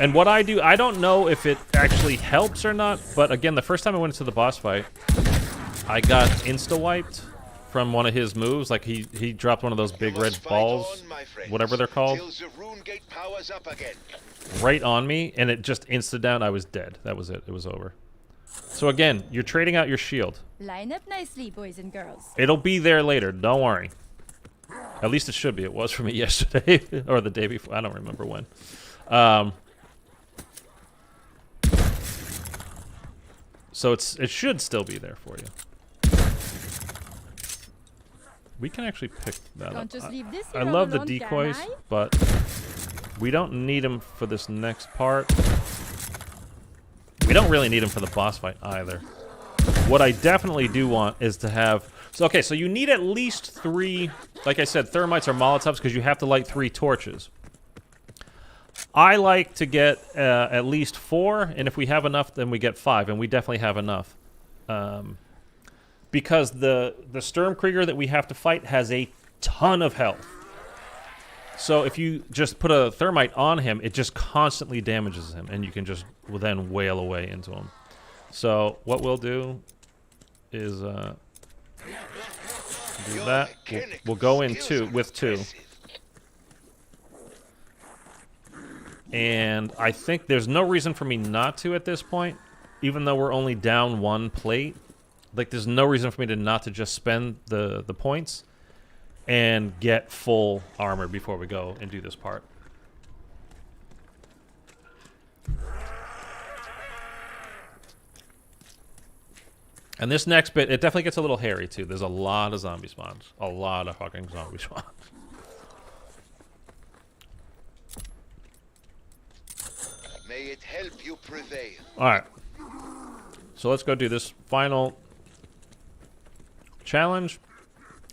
And what I do, I don't know if it actually helps or not, but again, the first time I went into the boss fight, I got insta-wiped from one of his moves. Like he dropped one of those big red balls, whatever they're called, Till the rune gate powers up again. right on me, and it just insta down. I was dead. That was it. It was over. So again, you're trading out your shield. Line up nicely, boys and girls. It'll be there later. Don't worry. At least it should be. It was for me yesterday or the day before. I don't remember when. So it should still be there for you. We can actually pick that Can't up. just leave this I here all love the alone, can decoys, I? but we don't need them for this next part. We don't really need them for the boss fight either. What I definitely do want is to have... So, okay, so you need at least 3, like I said, thermites or molotovs, because you have to light 3 torches. I like to get at least 4, and if we have enough, then we get 5, and we definitely have enough. Because the Sturmkrieger that we have to fight has a ton of health. So if you just put a thermite on him, it just constantly damages him, and you can just then wail away into him. So what we'll do is do that. We'll go in with 2. And I think there's no reason for me not to at this point, even though we're only down 1 plate. Like, there's no reason for me to not to just spend the points and get full armor before we go and do this part. And this next bit, it definitely gets a little hairy, too. There's a lot of zombie spawns. A lot of fucking zombie spawns. May it help you prevail. Alright. So let's go do this final challenge.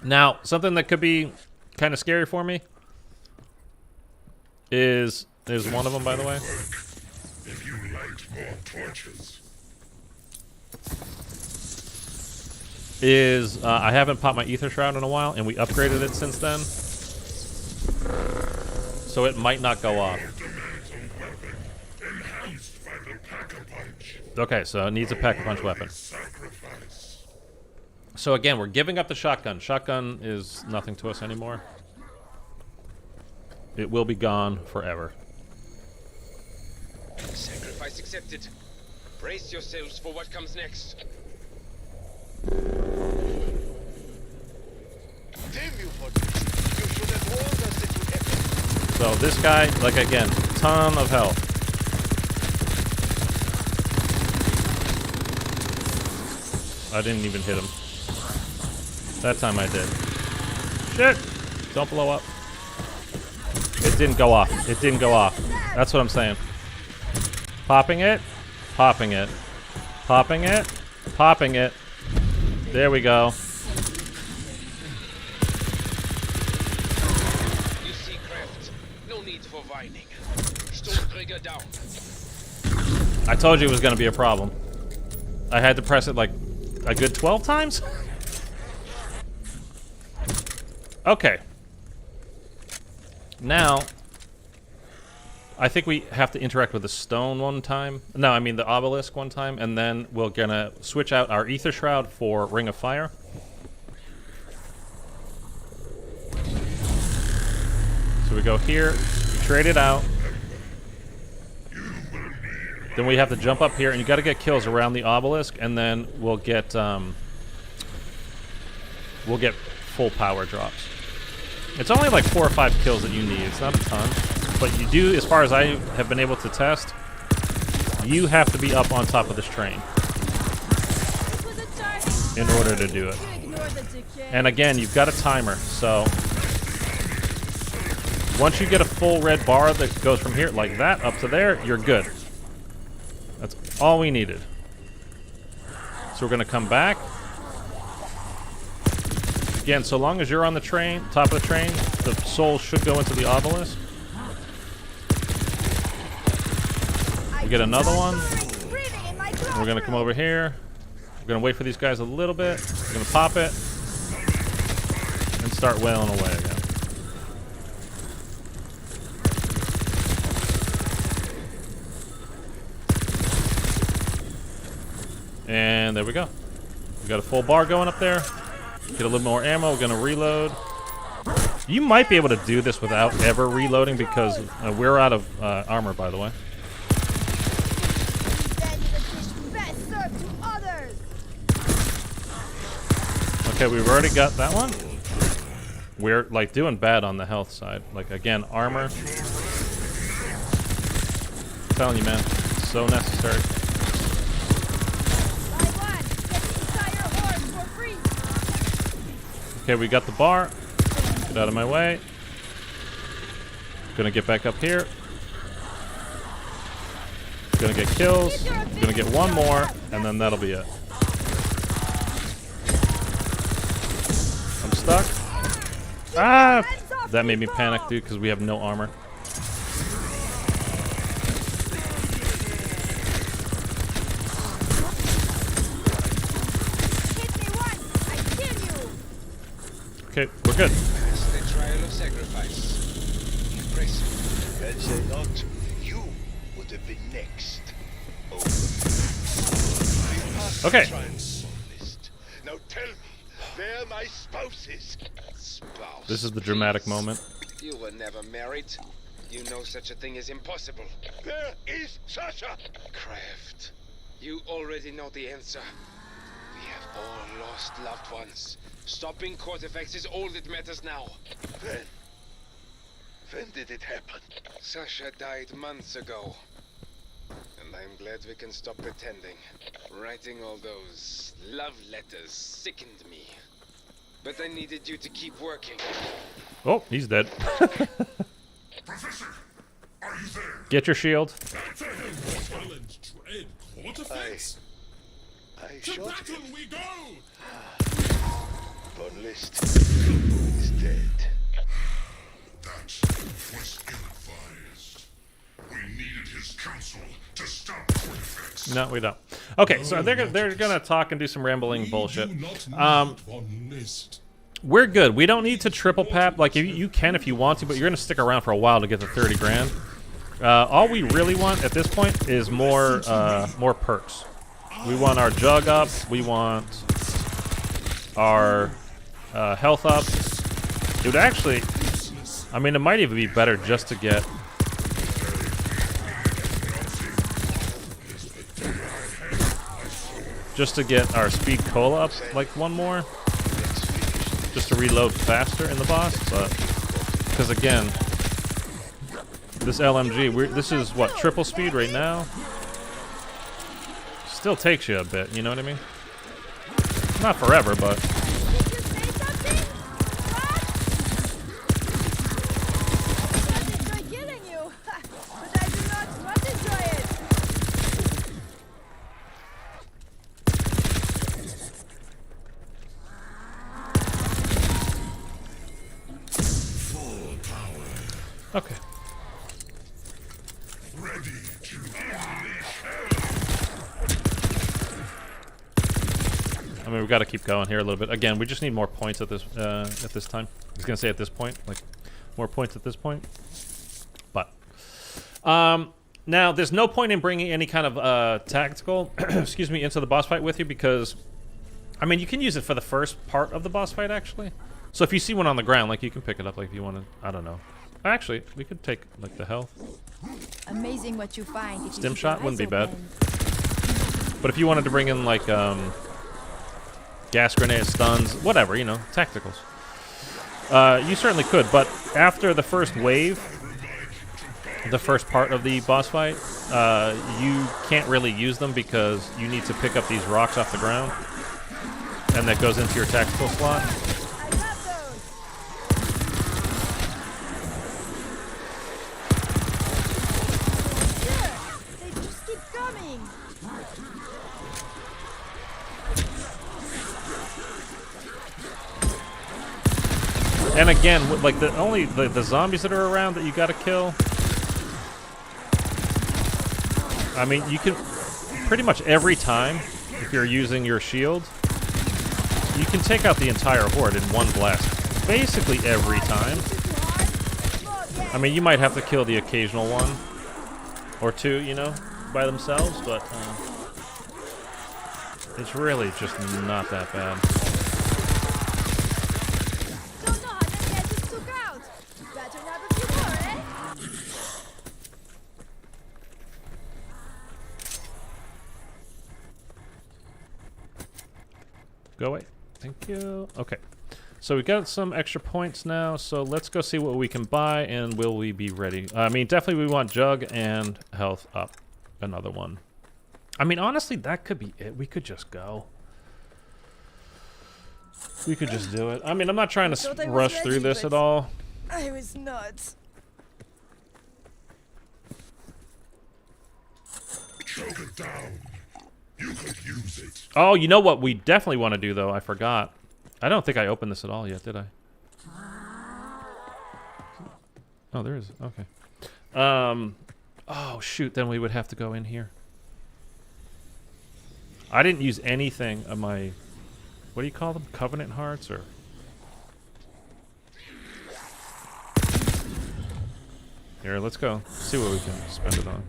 Now, something that could be kind of scary for me is... There's one of them, by the way. If you light more torches. Is I haven't popped my Ether Shroud in a while, and we upgraded it since then. So it might not go off. Okay, so it needs a Pack-a-Punch weapon. So again, we're giving up the shotgun. Shotgun is nothing to us anymore. It will be gone forever. Sacrifice accepted. Brace yourselves for what comes next. Damn you for this. You should have warned us it would happen. So this guy, like again, ton of health. I didn't even hit him. That time I did. Shit! Don't blow up. It didn't go off. It didn't go off. That's what I'm saying. Popping it. Popping it. Popping it. Popping it. There we go. You see, Kraft. No need for whining. Stormkrieger down. I told you it was going to be a problem. I had to press it like a good 12 times? Okay. Now, I think we have to interact with the stone one time. No, I mean the obelisk one time, and then we're gonna switch out our Ether Shroud for Ring of Fire. So we go here, we trade it out. Then we have to jump up here, and you got to get kills around the obelisk, and then we'll get full power drops. It's only like 4 or 5 kills that you need. It's not a ton, but you do, as far as I have been able to test, you have to be up on top of this train in order to do it. And again, you've got a timer, so once you get a full red bar that goes from here like that up to there, you're good. That's all we needed. So we're going to come back. Again, so long as you're on the train, top of the train, the soul should go into the obelisk. We get another one. We're going to come over here. We're going to wait for these guys a little bit. We're going to pop it. And start wailing away again. And there we go. We got a full bar going up there. Get a little more ammo. We're gonna reload. You might be able to do this without ever reloading because we're out of armor, by the way. Okay, we've already got that one. We're like doing bad on the health side. Like again, armor. I'm telling you, man, it's so necessary. Okay, we got the bar. Get out of my way. Gonna get back up here. Gonna get kills. Gonna get one more, and then that'll be it. I'm stuck. Ah! That made me panic, dude, because we have no armor. Okay, we're good. The trial of sacrifice. Impressive. Had they not, you would have been next. Okay. Now tell me, where my spouse is. Spouse. This is the dramatic moment. You were never married. You know such a thing is impossible. Where is Sasha? Kraft, you already know the answer. We have all lost loved ones. Stopping Cortifex is all that matters now. When did it happen? Sasha died months ago. And I'm glad we can stop pretending. Writing all those love letters sickened me. But I needed you to keep working. Oh, he's dead. Professor, are you there? Get your shield. I To shot battle him. we go! Von List is dead. That was ill-advised. We needed his counsel to stop Cortifex. No, we don't. Okay, so they're gonna talk and do some rambling bullshit. We're good. We don't need to triple pap. Like you can if you want to, but you're gonna stick around for a while to get the 30 grand. All we really want at this point is more perks. We want our jug up. We want our health up. It would actually, I mean, it might even be better just to get. Just to get our speed cola up like one more. Just to reload faster in the boss, but because again, this LMG, this is what, triple speed right now? Still takes you a bit, you know what I mean? Not forever, but okay. Ready to I mean, we've got to keep going here a little bit. Again, we just need more points at this time. I was gonna say at this point, like more points at this point. But now there's no point in bringing any kind of tactical, excuse me, into the boss fight with you because, I mean, you can use it for the first part of the boss fight actually. So if you see one on the ground, like you can pick it up, like if you want to. I don't know. Actually, we could take like the health. Amazing what you find. If Stim you shot wouldn't be bad. open. But if you wanted to bring in like gas grenades, stuns, whatever, you know, tacticals, you certainly could. But after the first wave, the first part of the boss fight, you can't really use them because you need to pick up these rocks off the ground, and that goes into your tactical slot. I love those. Sure, they just keep coming. And again, like the zombies that are around that you got to kill. I mean, you can pretty much every time, if you're using your shield, you can take out the entire horde in one blast. Basically every time. I mean, you might have to kill the occasional one or two, you know, by themselves, but it's really just not that bad. Go away. Thank you. Okay. So we got some extra points now, so let's go see what we can buy, and will we be ready? I mean, definitely we want Jug and health up. Another one. I mean, honestly, that could be it. We could just go. We could just do it. I mean, I'm not trying to rush through this at all. I was not. Choke it down. You could use it. Oh, you know what we definitely want to do, though? I forgot. I don't think I opened this at all yet, did I? Oh, there is. Okay. Oh, shoot. Then we would have to go in here. I didn't use anything of my... What do you call them? Covenant hearts, or... Here, let's go. See what we can spend it on.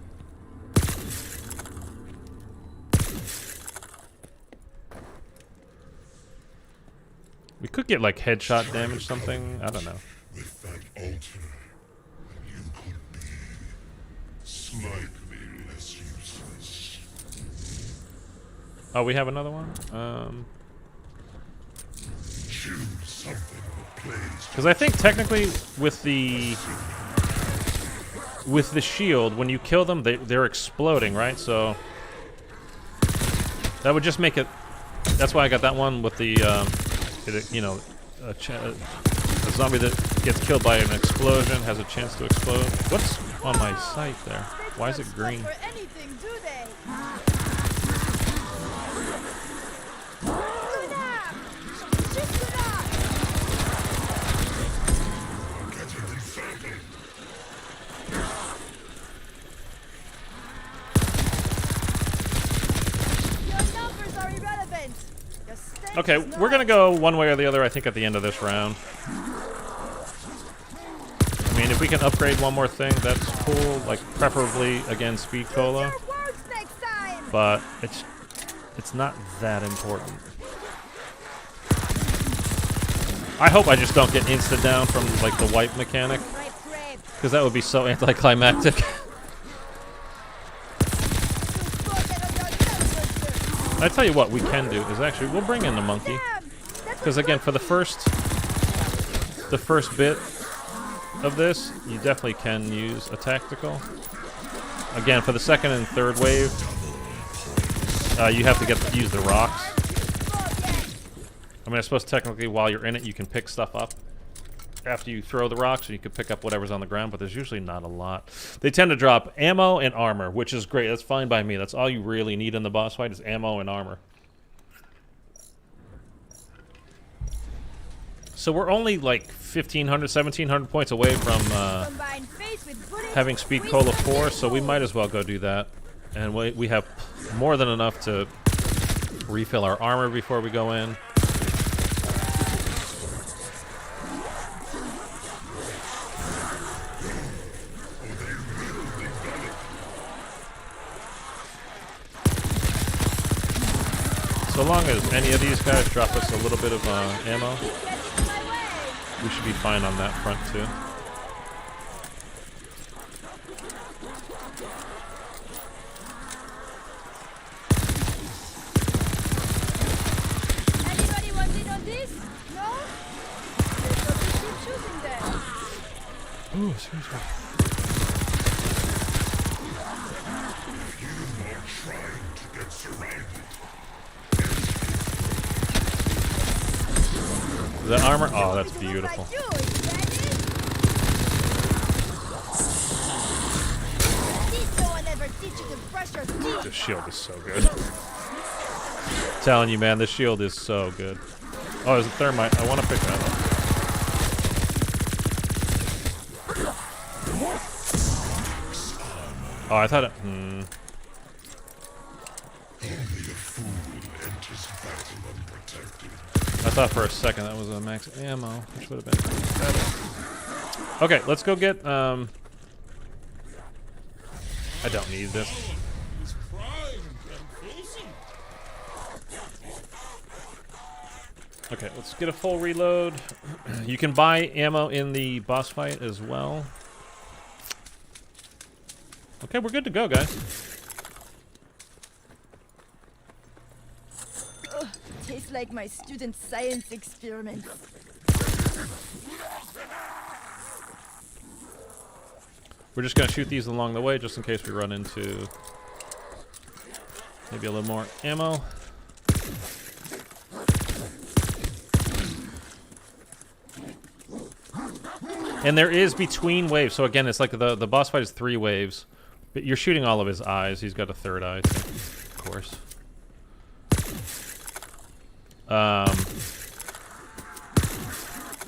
We could get, like, headshot damage something. I don't know. With that altar, you could be slightly less useless. Oh, we have another one? Choose something that plays. Because I think technically with the shield, when you kill them, they're exploding, right? So that would just make it... That's why I got that one with the... you know, a zombie that gets killed by an explosion has a chance to explode. What's on my sight there? Why is it green? For anything, do they? Your numbers are irrelevant. Your strength Okay, is we're gonna not. go one way or the other, I think, at the end of this round. I mean, if we can upgrade one more thing, that's cool. Like, preferably, again, Speed Cola. Your words next time. But it's not that important. I hope I just don't get insta down from, like, the wipe mechanic. Right, grave. Because that would be so anticlimactic. I tell you what we can do is actually we'll bring in the monkey, because again for the first bit of this you definitely can use a tactical. Again for the second and third wave you have to use the rocks. I mean I suppose technically while you're in it you can pick stuff up after you throw the rocks, and you can pick up whatever's on the ground, but there's usually not a lot. They tend to drop ammo and armor, which is great. That's fine by me. That's all you really need in the boss fight is ammo and armor. So we're only like 1,500, 1,700 points away from having Speed Cola 4, so we might as well go do that. And we have more than enough to refill our armor before we go in. So long as any of these guys drop us a little bit of ammo, we should be fine on that front too. Anybody want in on this? No? There's no keep shooting them. Ooh, seriously. You are trying to get surrounded. The armor? Oh, that's beautiful. Like you, is that it? Did no one ever teach you to brush your teeth? This shield is so good. Telling you, man, this shield is so good. Oh, there's a thermite. I want to pick that up. Oh, I thought it... Only a fool enters battle unprotected. I thought for a second that was a max ammo, which would have been better. Okay, let's go get, I don't need this. Okay, let's get a full reload. You can buy ammo in the boss fight as well. Okay, we're good to go, guys. Tastes Looks like my student science experiments. We're just gonna shoot these along the way, just in case we run into maybe a little more ammo. And there is between waves. So again, it's like the boss fight is 3 waves. But you're shooting all of his eyes. He's got a third eye, too, of course.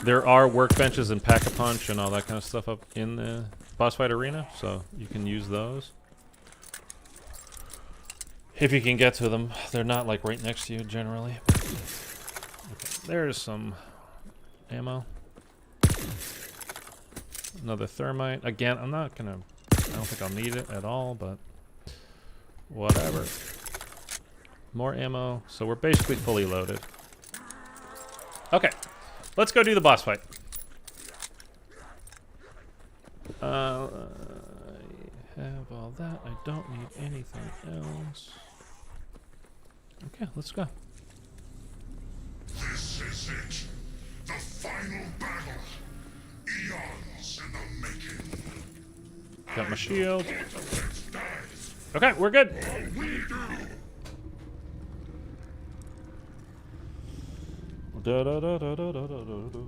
There are workbenches and pack-a-punch and all that kind of stuff up in the boss fight arena, so you can use those. If you can get to them. They're not like right next to you generally. Okay, there's some ammo. Another thermite. Again, I don't think I'll need it at all, but whatever. More ammo. So we're basically fully loaded. Okay, let's go do the boss fight. I have all that. I don't need anything else. Okay, let's go. This is it. The final battle. Eons in the making. Got my shield. Okay, we're good. Da, da, da, da, da, da, da, da.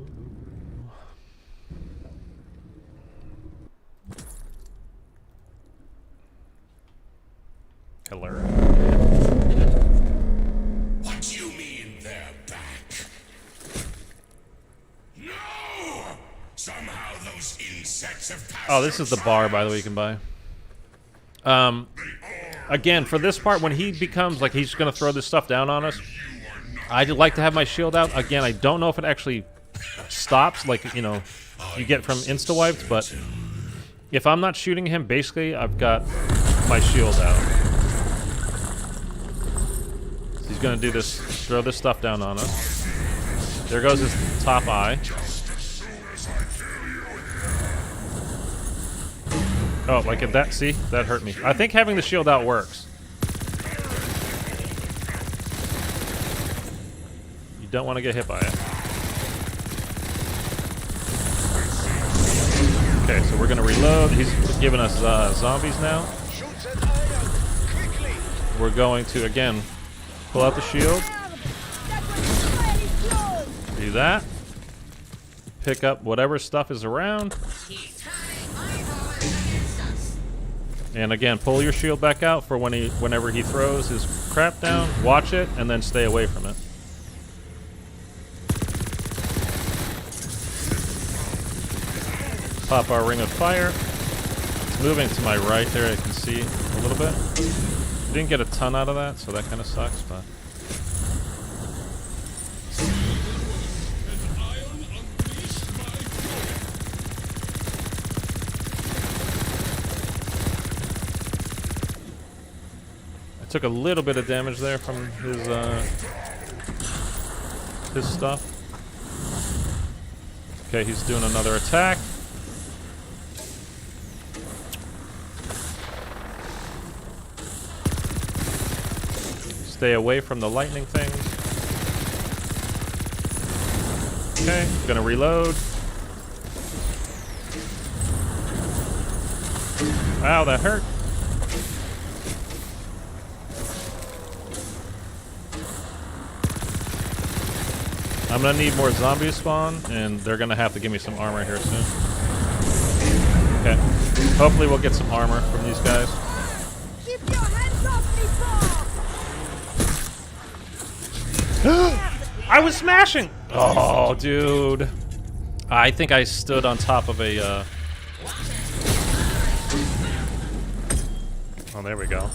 Hello. What do you mean they're back? No! Somehow those insects have passed. Oh, this is the bar, by the way, you can buy. Again, for this part, when he becomes like he's gonna throw this stuff down on us, I'd like to have my shield out. Again, I don't know if it actually stops, like, you know, you get from insta-wiped, but if I'm not shooting him, basically, I've got my shield out. So he's gonna do this, throw this stuff down on us. There goes his top eye. Oh, like at that, see? That hurt me. I think having the shield out works. You don't want to get hit by it. Okay, so we're going to reload. He's giving us zombies now. We're going to, again, pull out the shield. Do that. Pick up whatever stuff is around. And again, pull your shield back out for whenever he throws his crap down. Watch it, and then stay away from it. Pop our ring of fire. It's moving to my right there, I can see a little bit. Didn't get a ton out of that, so that kind of sucks, but... Took a little bit of damage there from his stuff. Okay, he's doing another attack. Stay away from the lightning things. Okay, gonna reload. Wow, that hurt. I'm gonna need more zombies spawn, and they're gonna have to give me some armor here soon. Okay. Hopefully we'll get some armor from these guys. Keep your hands off me, I was smashing! Oh, dude. I think I stood on top of a, Oh, there we go.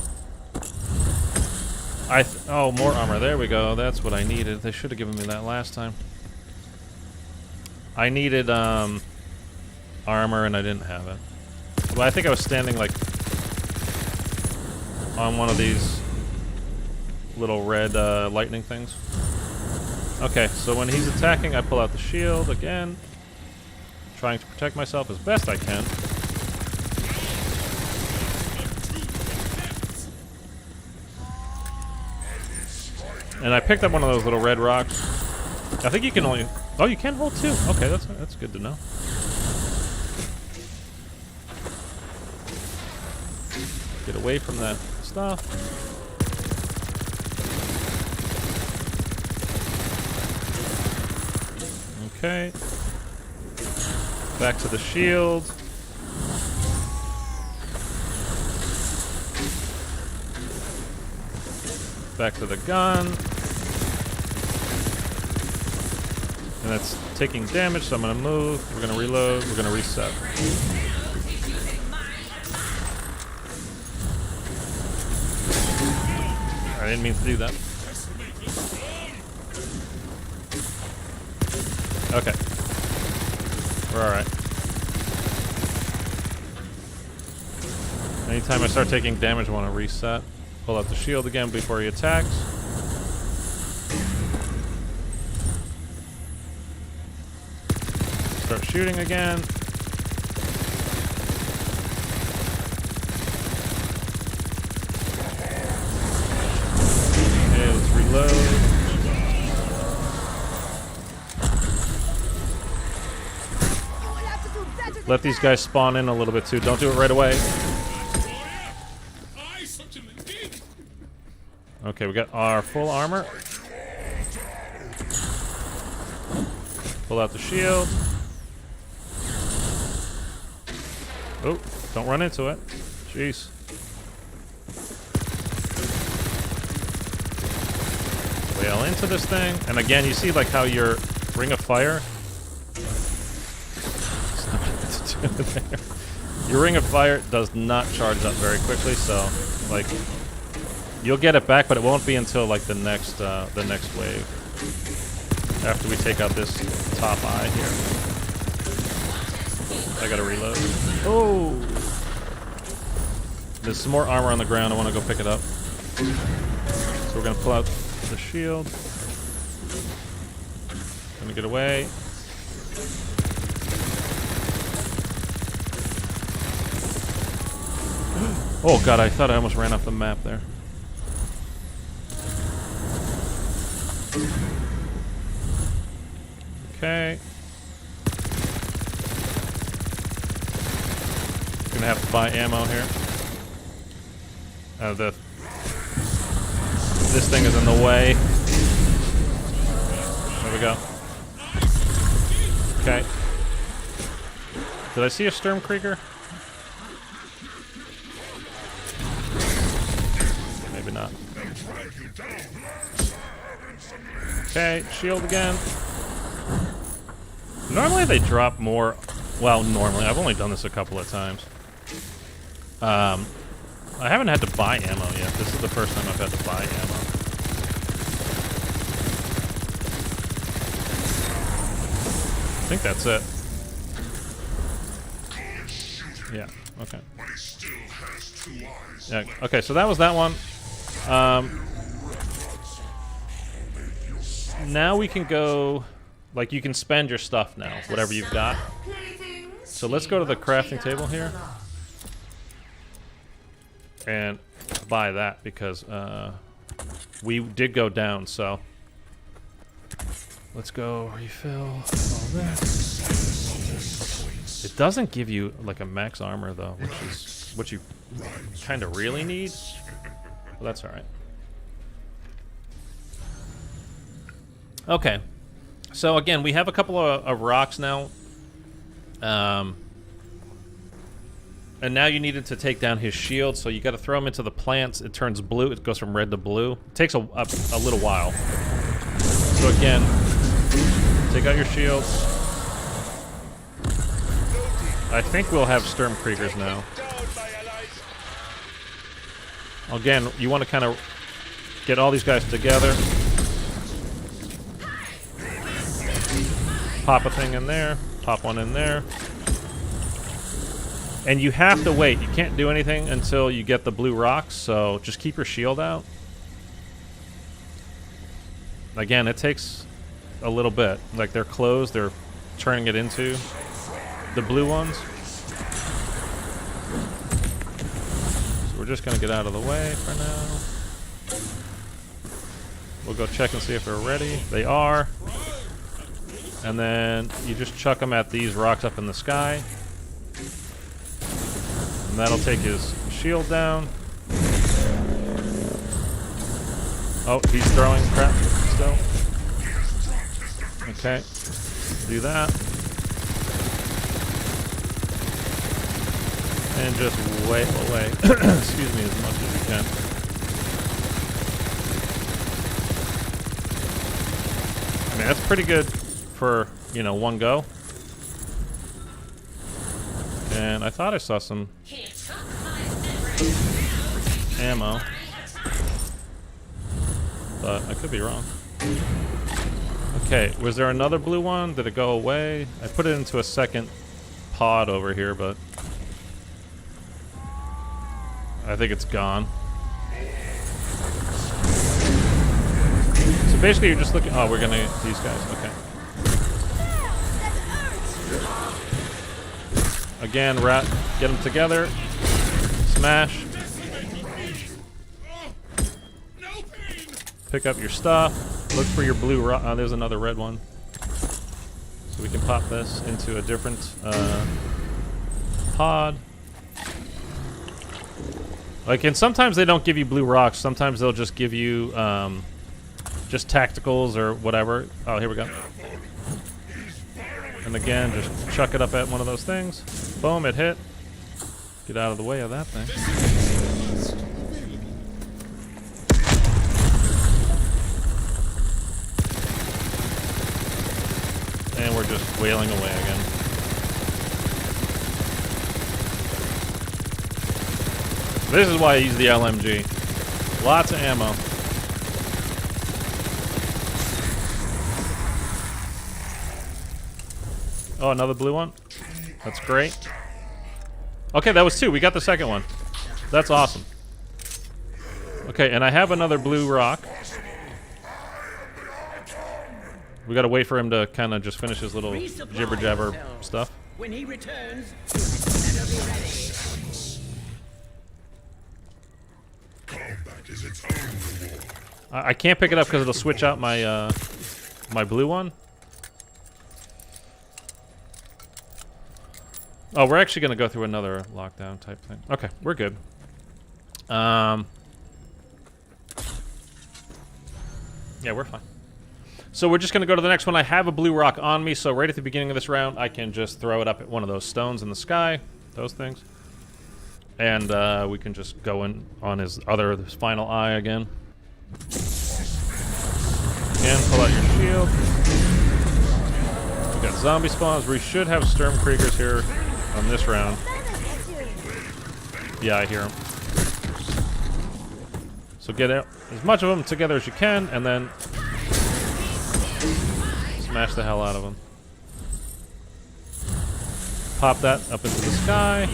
Oh, more armor. There we go. That's what I needed. They should have given me that last time. I needed armor and I didn't have it. But I think I was standing like on one of these little red lightning things. Okay, so when he's attacking, I pull out the shield again, trying to protect myself as best I can. And I picked up one of those little red rocks. I think you can only... Oh, you can hold 2. Okay, that's good to know. Get away from that stuff. Okay. Back to the shield. Back to the gun. And that's taking damage, so I'm gonna move. We're gonna reload. We're gonna reset. I didn't mean to do that. Okay. We're alright. Anytime I start taking damage, I want to reset. Pull out the shield again before he attacks. Start shooting again. Okay, let's reload. Let these guys spawn in a little bit too. Don't do it right away. Okay, we got our full armor. Pull out the shield. Oh, don't run into it. Jeez. Wail into this thing. And again, you see like how your ring of fire... Your ring of fire does not charge up very quickly, so like you'll get it back, but it won't be until like the next wave. After we take out this top eye here. I gotta reload. Oh! There's some more armor on the ground. I want to go pick it up. So we're gonna pull out the shield. Gonna get away. Oh god, I thought I almost ran off the map there. Okay. Gonna have to buy ammo here. This thing is in the way. There we go. Okay. Did I see a Sturmkrieger? Maybe not. Okay, shield again. Normally they drop more. Well, normally. I've only done this a couple of times. I haven't had to buy ammo yet. This is the first time I've had to buy ammo. I think that's it. Yeah, okay. Yeah, okay, so that was that one. Now we can go... Like, you can spend your stuff now, whatever you've got. So let's go to the crafting table here. And buy that, because we did go down, so... Let's go refill all this. It doesn't give you, like, a max armor, though, which is what you kind of really need. Well, that's alright. Okay. So, again, we have a couple of rocks now. And now you needed to take down his shield, so you got to throw him into the plants. It turns blue. It goes from red to blue. It takes a little while. So, again, take out your shields. I think we'll have Sturmkriegers now. Again, you want to kind of get all these guys together. Pop a thing in there. Pop one in there. And you have to wait. You can't do anything until you get the blue rocks, so just keep your shield out. Again, it takes a little bit. Like, they're closed. They're turning it into the blue ones. So we're just going to get out of the way for now. We'll go check and see if they're ready. They are. And then you just chuck them at these rocks up in the sky. And that'll take his shield down. Oh, he's throwing crap still. Okay. Do that. And just wail away. Excuse me, as much as you can. I mean, that's pretty good for, you know, one go. And I thought I saw some ammo, but I could be wrong. Okay, was there another blue one? Did it go away? I put it into a second pod over here, but I think it's gone. So basically you're just looking... Oh, we're gonna... These guys, okay. Again, rat, get them together. Smash. Pick up your stuff. Look for your blue rock. Oh, there's another red one. So we can pop this into a different pod. Like, and sometimes they don't give you blue rocks. Sometimes they'll just give you just tacticals or whatever. Oh, here we go. And again, just chuck it up at one of those things. Boom, it hit. Get out of the way of that thing. And we're just wailing away again. This is why I use the LMG. Lots of ammo. Oh, another blue one? That's great. Okay, that was two. We got the second one. That's awesome. Okay, and I have another blue rock. We gotta wait for him to kind of just finish his little jibber jabber stuff. When he returns, it'll be ready. I can't pick it up because it'll switch out my my blue one. Oh, we're actually gonna go through another lockdown type thing. Okay, we're good. Yeah, we're fine. So we're just gonna go to the next one. I have a blue rock on me, so right at the beginning of this round, I can just throw it up at one of those stones in the sky, those things, and we can just go in on his final eye again. Again, pull out your shield. We got zombie spawns. We should have Sturmkriegers here on this round. Yeah, I hear them. So get out as much of them together as you can, and then smash the hell out of them. Pop that up into the sky.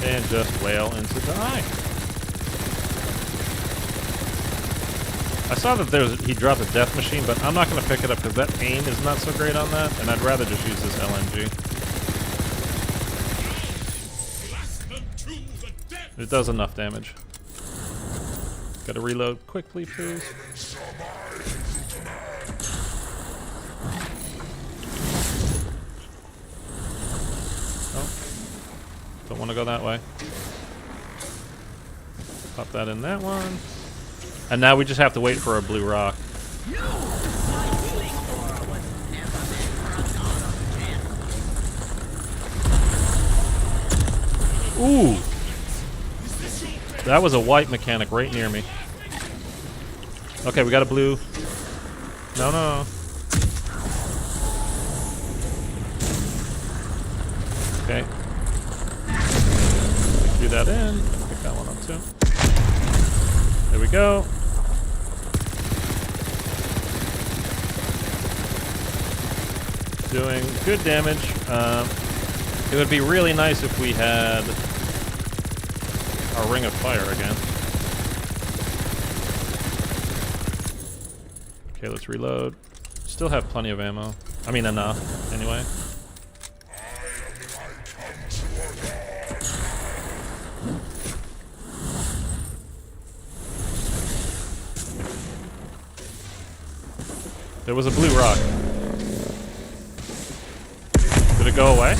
And just wail into the eye. I saw that he dropped a death machine, but I'm not going to pick it up because that aim is not so great on that, and I'd rather just use this LMG. It does enough damage. Gotta reload quickly, please. Oh. Don't want to go that way. Pop that in that one. And now we just have to wait for a blue rock. Ooh! That was a white mechanic right near me. Okay, we got a blue. No, no, no. Okay. Do that in. Pick that one up too. There we go. Doing good damage. It would be really nice if we had our ring of fire again. Okay, let's reload. Still have plenty of ammo. I mean, enough, anyway. There was a blue rock. Did it go away?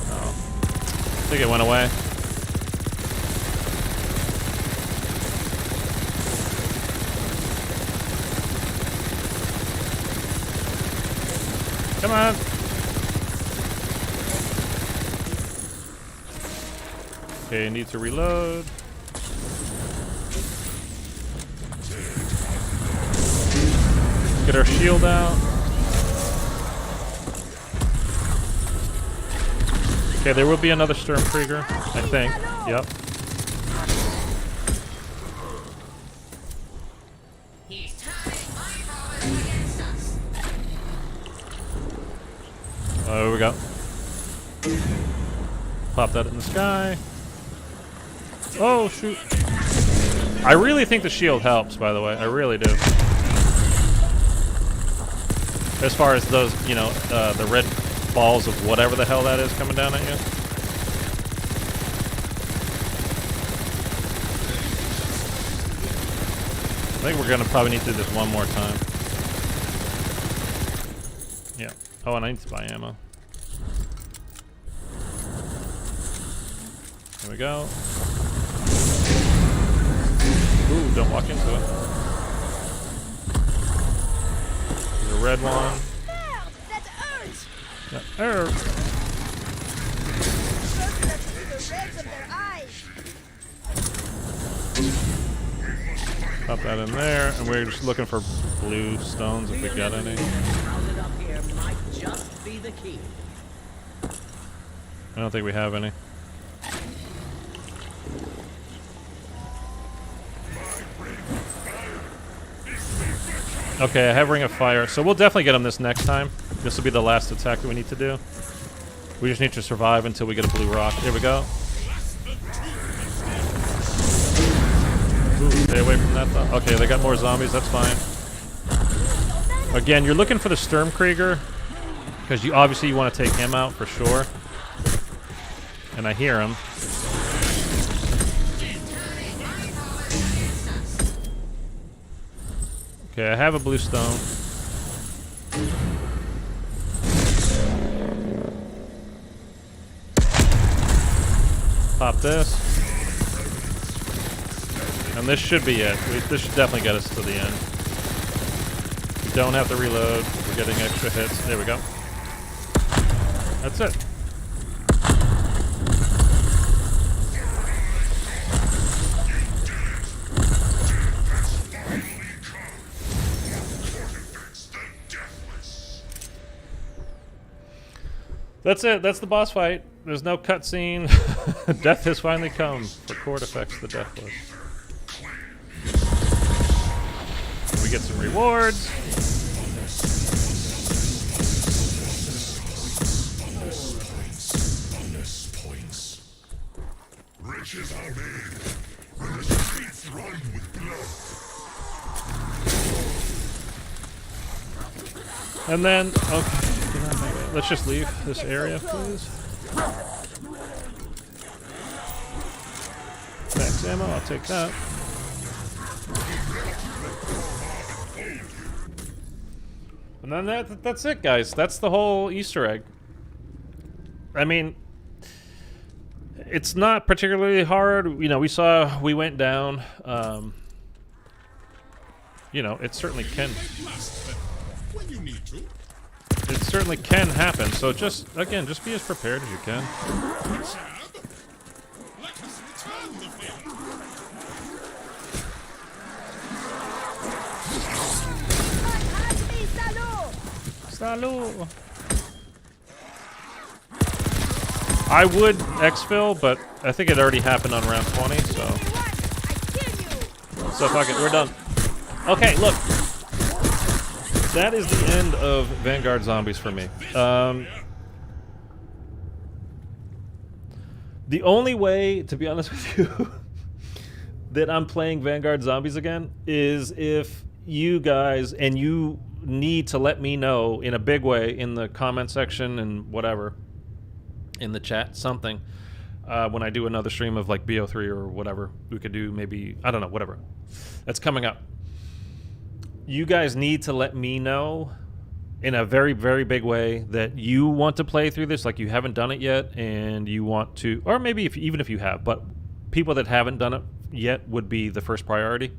Oh. I think it went away. Come on. Okay, need to reload. Get our shield out. Okay, there will be another Sturmkrieger, I think. Yep. There we go. Pop that in the sky. Oh, shoot. I really think the shield helps, by the way. I really do. As far as those, you know, the red balls of whatever the hell that is coming down at you. I think we're going to probably need to do this one more time. Yeah. Oh, and I need to buy ammo. There we go. Ooh, don't walk into it. There's a red one. That hurts. That hurts. Shows that see the reds of their eyes. Pop that in there, and we're just looking for blue stones if we got any. Rounded up here might just be the key. I don't think we have any. Okay, I have Ring of Fire, so we'll definitely get him this next time. This will be the last attack that we need to do. We just need to survive until we get a blue rock. Here we go. Ooh, stay away from that though. Okay, they got more zombies, that's fine. Again, you're looking for the Sturmkrieger, because you obviously you want to take him out for sure. And I hear him. Okay, I have a blue stone. Pop this. And this should be it. This should definitely get us to the end. We don't have to reload. We're getting extra hits. There we go. That's it. That's it. That's the boss fight. There's no cutscene. Death has finally come for Cord Effects the Deathless. We get some rewards. Bonus points. Riches are made when the streets run with blood. And then, okay. Let's just leave this area, please. Max ammo, I'll take that. And then that's it, guys. That's the whole Easter egg. I mean, it's not particularly hard. You know, we went down. You know, it certainly can. When you need to. It certainly can happen. So just again, just be as prepared as you can. Let us return the favor. Salut. I would exfil, but I think it already happened on round 20, so fuck it, we're done. Okay, look. That is the end of Vanguard Zombies for me. The only way, to be honest with you, that I'm playing Vanguard Zombies again is if you guys, and you need to let me know in a big way in the comment section and whatever, in the chat, something, when I do another stream of like BO3 or whatever. We could do maybe, I don't know, whatever. That's coming up. you guys need to let me know in a very, very big way that you want to play through this, like you haven't done it yet, and you want to, or maybe even if you have, but people that haven't done it yet would be the first priority.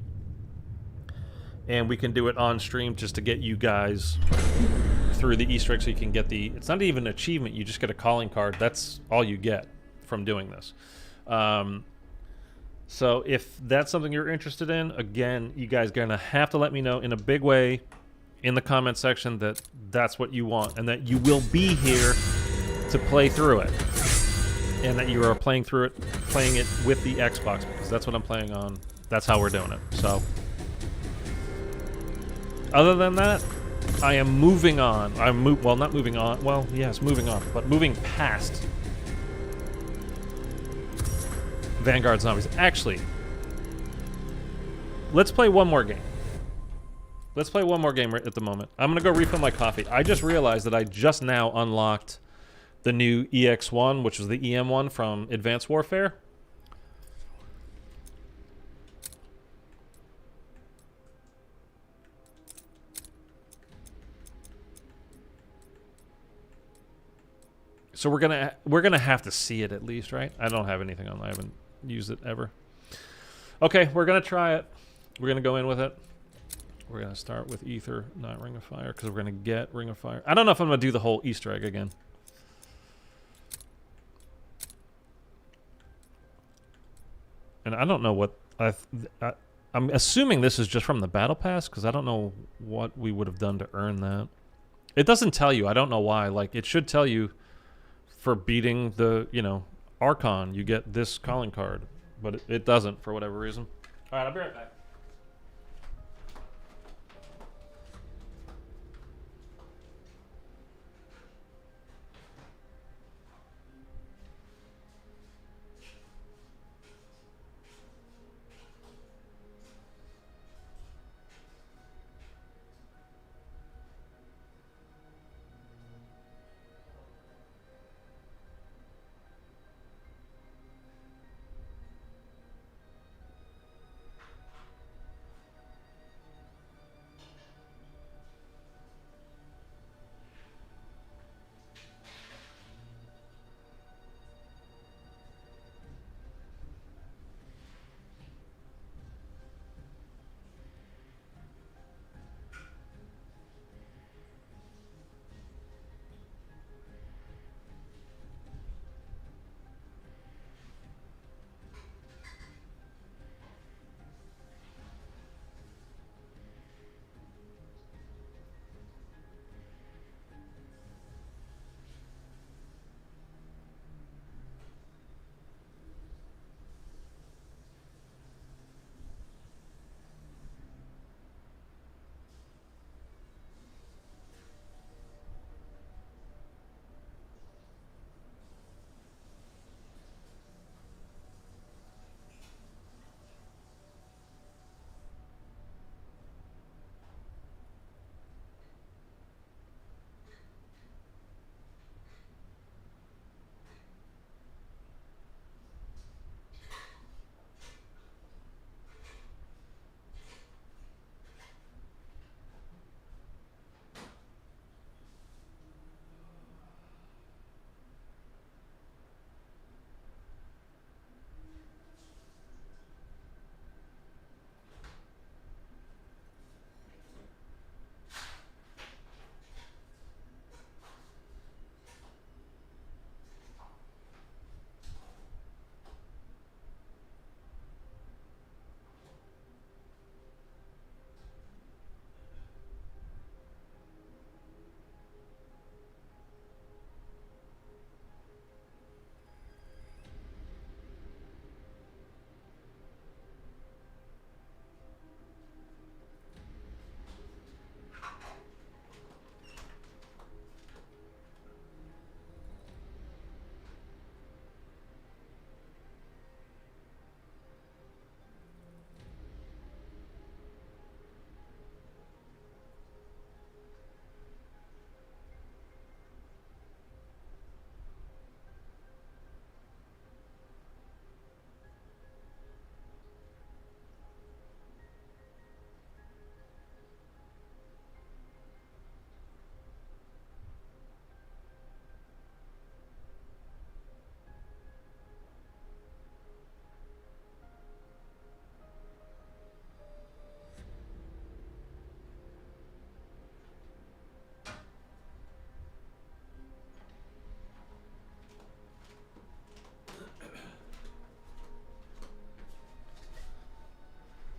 And we can do it on stream just to get you guys through the Easter egg so you can get the, it's not even an achievement, you just get a calling card. That's all you get from doing this. So if that's something you're interested in, again, you guys are going to have to let me know in a big way in the comment section that that's what you want and that you will be here to play through it. And that you are playing it with the Xbox, because that's what I'm playing on. That's how we're doing it. So other than that, I am moving on. Well, not moving on. Well, yes, moving on, but moving past Vanguard Zombies. Actually, let's play one more game. Let's play one more game right at the moment. I'm going to go refill my coffee. I just realized that I just now unlocked the new EX1, which was the EM1 from Advanced Warfare. So we're gonna have to see it at least, right? I don't have anything on. I haven't used it ever. Okay, we're gonna try it. We're gonna go in with it. We're gonna start with Ether, not Ring of Fire, because we're gonna get Ring of Fire. I don't know if I'm gonna do the whole Easter egg again. And I don't know what I'm assuming this is just from the Battle Pass, because I don't know what we would have done to earn that. It doesn't tell you. I don't know why. Like, it should tell you for beating the, Archon, you get this calling card. But it doesn't for whatever reason. All right, I'll be right back.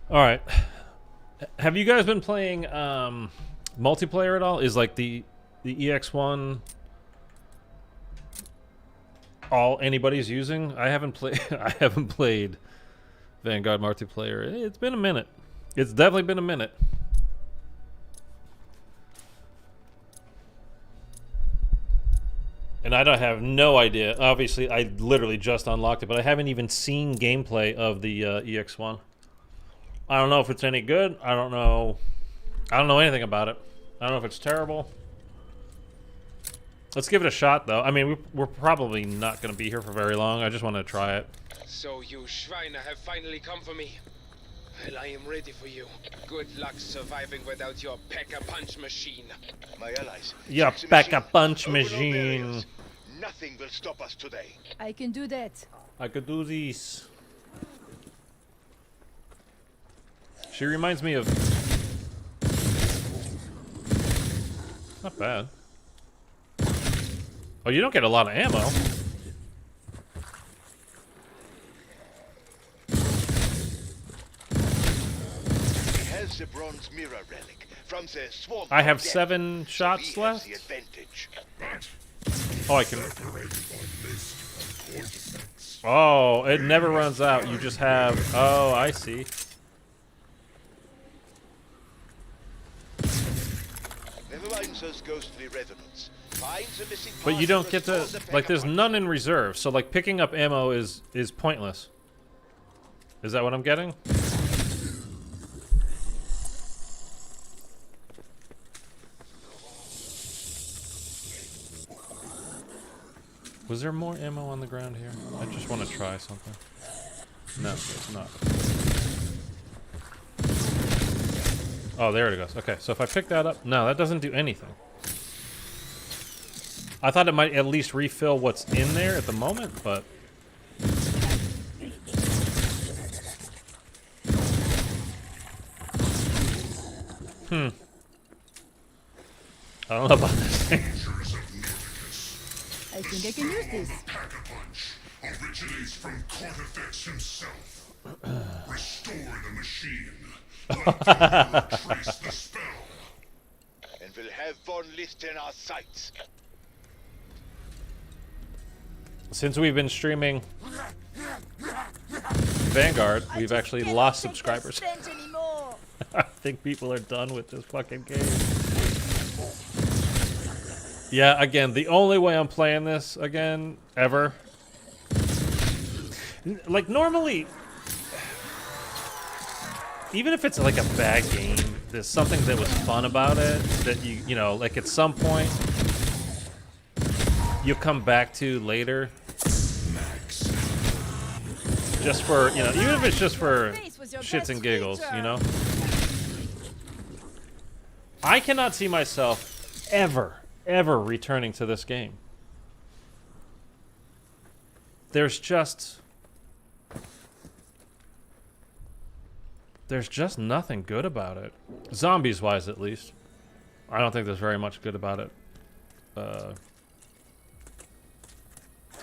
All right. Have you guys been playing multiplayer at all? Is like the EX1 all anybody's using? I haven't played. I haven't played Vanguard multiplayer. It's been a minute. It's definitely been a minute. And I don't have no idea. Obviously, I literally just unlocked it, but I haven't even seen gameplay of the EX1. I don't know if it's any good. I don't know. I don't know anything about it. I don't know if it's terrible. Let's give it a shot, though. I mean, we're probably not going to be here for very long. I just want to try it. So you Shriner have finally come for me. Well, I am ready for you. Good luck surviving without your Pack-a-Punch machine. My allies. Yeah, Sexy Pack-a-Punch Open all machine. barriers. Nothing will stop us today. I can do that. I could do this. She reminds me of... Not bad. Oh, you don't get a lot of ammo. He has the bronze mirror relic from the swamp. I have of death, 7 so shots he left. has the advantage. Oh, I can... Oh, it never runs out. You just have... Oh, I see. Never mind those ghostly revenants. Find the missing But you parts don't and get to... restore the Like, there's Pack-a-Punch. none in reserve. So, like, picking up ammo is pointless. Is that what I'm getting? Was there more ammo on the ground here? I just want to try something. No, it's not. Oh, there it goes. Okay, so if I pick that up... No, that doesn't do anything. I thought it might at least refill what's in there at the moment, but... I don't know about this thing. I think I can use this. Pack-a-Punch originates from Cortifex himself. Restore the machine. Let the trace the spell. And we'll have Von List in our sights. Since we've been streaming Vanguard, we've actually lost subscribers. I think people are done with this fucking game. Yeah, again, the only way I'm playing this again, ever. Like, normally, even if it's like a bad game, there's something that was fun about it that you know, like at some point, you'll come back to later. Just for, you know, even if it's just for shits and giggles, you know? I cannot see myself ever returning to this game. There's just nothing good about it. Zombies wise, at least. I don't think there's very much good about it.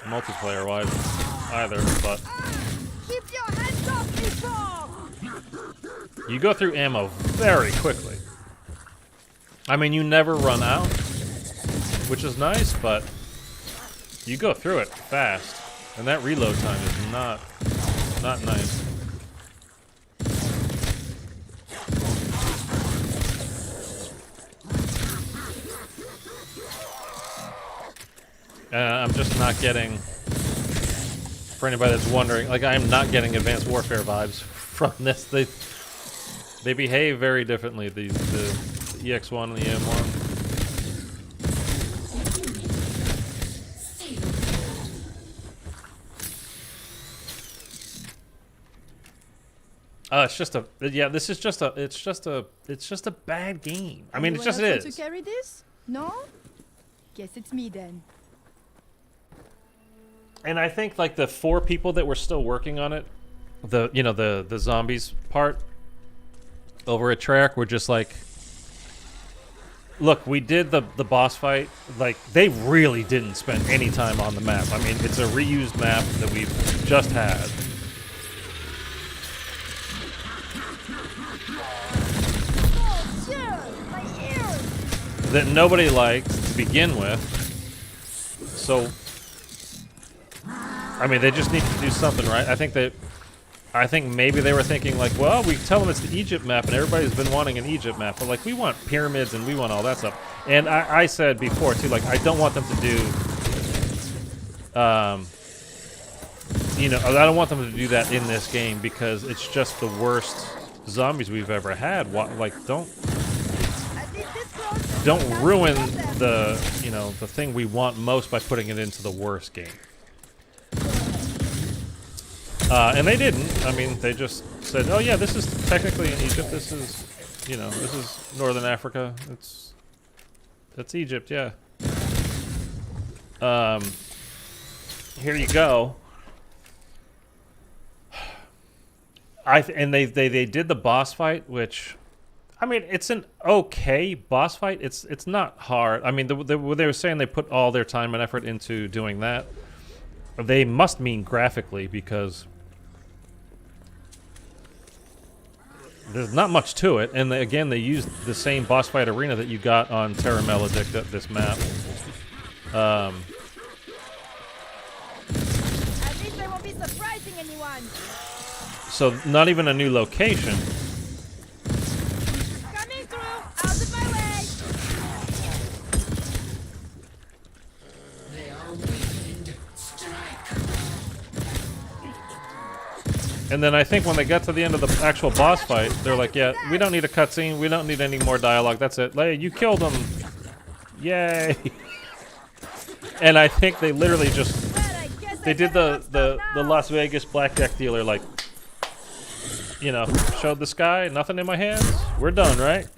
Multiplayer wise either, but Keep your hands off me, Paul! you go through ammo very quickly. I mean, you never run out, which is nice, but you go through it fast, and that reload time is not nice. I'm just not getting, for anybody that's wondering, like I'm not getting Advanced Warfare vibes from this. They behave very differently, the EX1 and the EM1. It's just a, yeah, this is just a, it's just a bad game. I mean, it just Anyone else is. want to carry this? No? Guess it's me then. And I think like the 4 people that were still working on it, the zombies part over at Treyarch were just like, look, we did the boss fight. Like, they really didn't spend any time on the map. I mean, it's a reused map that we've just had. that nobody liked to begin with. So, I mean, they just need to do something, right? I think maybe they were thinking like, well, we tell them it's the Egypt map, and everybody's been wanting an Egypt map, but like we want pyramids and we want all that stuff. And I said before too, like I don't want them to do, you know, I don't want them to do that in this game because it's just the worst zombies we've ever had. Like don't ruin the, you know, the thing we want most by putting it into the worst game. And they didn't. I mean, they just said, "Oh yeah, this is technically in Egypt. This is, you know, this is Northern Africa. That's Egypt, yeah." Here you go. And they did the boss fight, which, I mean, it's an okay boss fight. It's not hard. I mean, they were saying they put all their time and effort into doing that. They must mean graphically because there's not much to it. And again, they used the same boss fight arena that you got on Terra Maledict, this map. At least they won't be surprising anyone. So not even a new location. Coming through, out of my way. They are weakened. Strike. And then I think when they got to the end of the actual boss fight, they're like, yeah, we don't need a cutscene. We don't need any more dialogue. That's it. Hey, you killed him. Yay. And I think they literally just, they did the Las Vegas blackjack dealer, like, you know, showed this guy, nothing in my hands. We're done, right?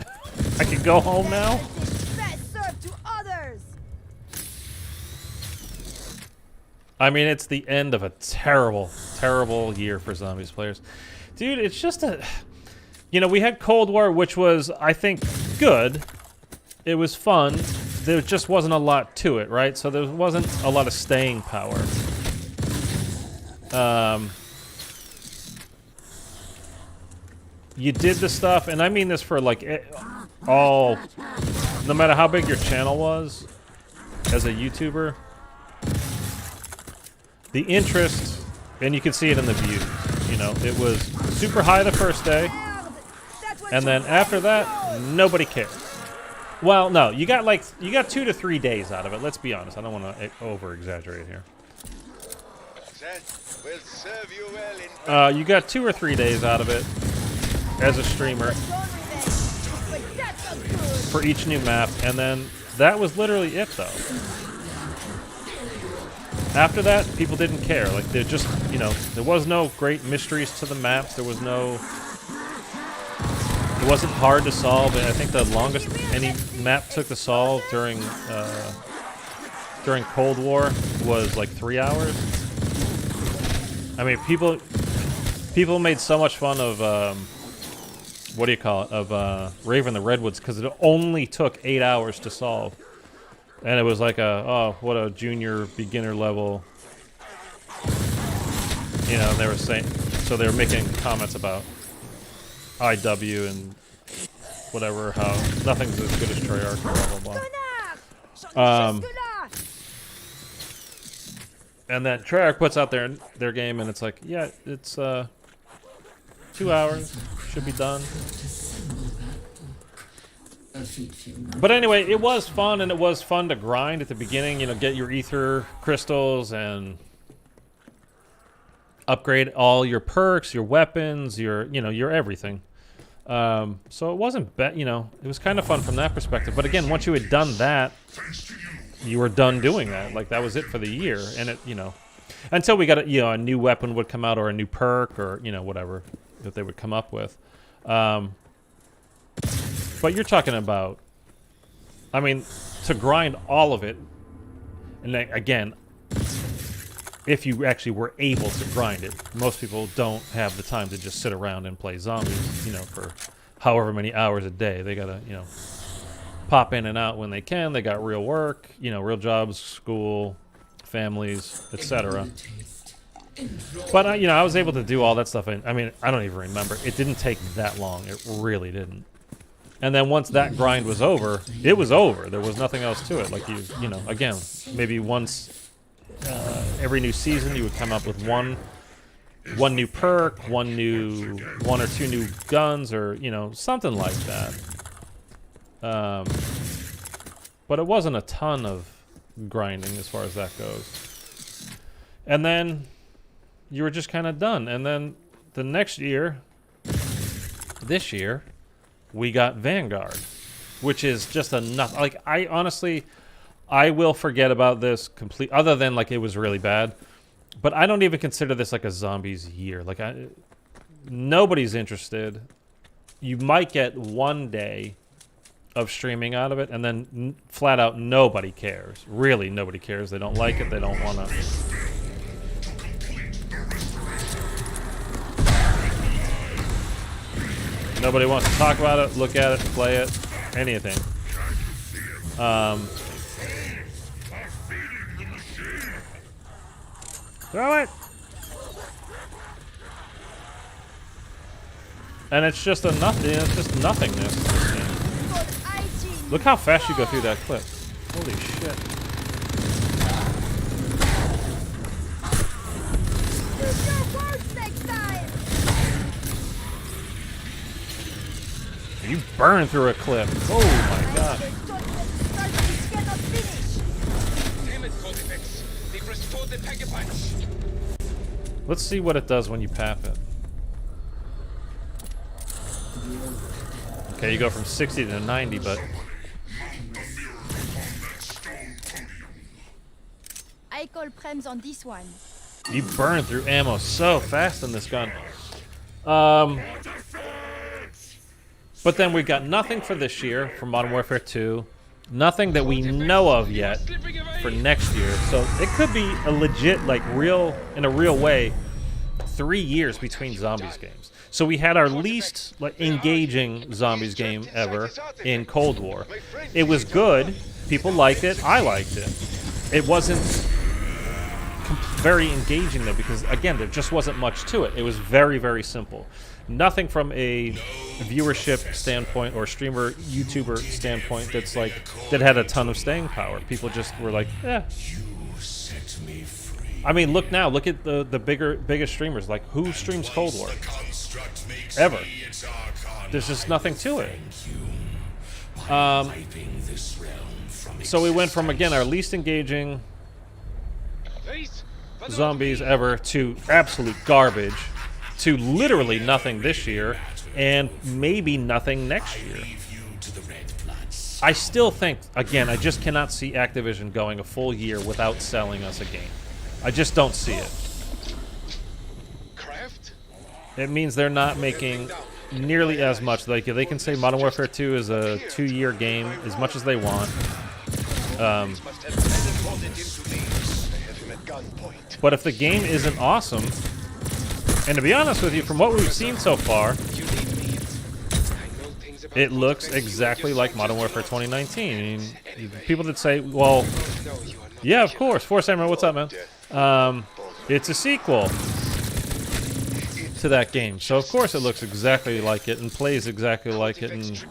I can go home now. Best served to others. I mean, it's the end of a terrible, terrible year for zombies players. Dude, it's just a... You know, we had Cold War, which was, I think, good. It was fun. There just wasn't a lot to it, right? So there wasn't a lot of staying power. You did the stuff, and I mean this for, like, all... No matter how big your channel was, as a YouTuber... The interest, and you can see it in the views, you know, it was super high the first day, and then after that, nobody cared. Well, no, you got 2 to 3 days out of it, let's be honest. I don't want to over-exaggerate here. That will serve you well in You got 2 or 3 days out of it as a streamer for each new map, and then that was literally it, though. After that, people didn't care. Like, they just, you know, there was no great mysteries to the maps. There was no... It wasn't hard to solve. I think the longest any map took to solve during Cold War was like 3 hours. I mean, people made so much fun of, what do you call it, of Raven the Redwoods, because it only took 8 hours to solve. And it was like what a junior beginner level. You know, they were saying, so they were making comments about IW and whatever, how nothing's as good as Treyarch, blah, blah, blah. And then Treyarch puts out their game, and it's like, yeah, it's 2 hours, should be done. But anyway, it was fun, and it was fun to grind at the beginning, you know, get your ether crystals and upgrade all your perks, your weapons, your everything. So it wasn't bad, you know, it was kind of fun from that perspective. But again, once you had done that, you were done doing that. Like, that was it for the year. And it, you know, until we got a new weapon would come out, or a new perk, or, you know, whatever that they would come up with. But you're talking about, I mean, to grind all of it, and then, again, if you actually were able to grind it, most people don't have the time to just sit around and play zombies, you know, for however many hours a day. They gotta, you know, pop in and out when they can. They got real work, you know, real jobs, school, families, etc. But, you know, I was able to do all that stuff. I mean, I don't even remember. It didn't take that long. It really didn't. And then once that grind was over, it was over. There was nothing else to it. Like you know, again, maybe once every new season you would come up with one new perk, one or two new guns, or you know, something like that. But it wasn't a ton of grinding as far as that goes. And then you were just kind of done. And then the next year, this year, we got Vanguard, which is just enough. Like, I honestly, I will forget about this complete, other than like it was really bad. But I don't even consider this like a zombies year. Like, nobody's interested. You might get one day of streaming out of it, and then flat out nobody cares. Really, nobody cares. They don't like it. They don't want to. Nobody wants to talk about it, look at it, play it, anything. Throw it! And it's just a nothing. It's just nothingness. This game. Look how fast you go through that clip. Holy shit! You burn through a clip. Oh my god. Let's see what it does when you pap it. Okay, you go from 60 to 90, but... I call prems on this one. You burn through ammo so fast in this gun. But then we've got nothing for this year for Modern Warfare 2. Nothing that we know of yet for next year. So it could be a legit, like in a real way, 3 years between zombies games. So we had our least like engaging zombies game ever in Cold War. It was good. People liked it. I liked it. It wasn't very engaging though, because again, there just wasn't much to it. It was very, very simple. Nothing from a viewership standpoint or streamer, YouTuber standpoint that had a ton of staying power. People just were like, eh. I mean, look now. Look at the biggest streamers. Like, who streams Cold War? Ever. There's just nothing to it. So we went from, again, our least engaging zombies ever to absolute garbage to literally nothing this year and maybe nothing next year. I still think, again, I just cannot see Activision going a full year without selling us a game. I just don't see it. It means they're not making nearly as much. Like, they can say Modern Warfare 2 is a 2-year game as much as they want. But if the game isn't awesome, and to be honest with you, from what we've seen so far, it looks exactly like Modern Warfare 2019. I mean, people that say, well, yeah, of course, Force Samurai, what's up, man? It's a sequel to that game. So, of course, it looks exactly like it and plays exactly like it and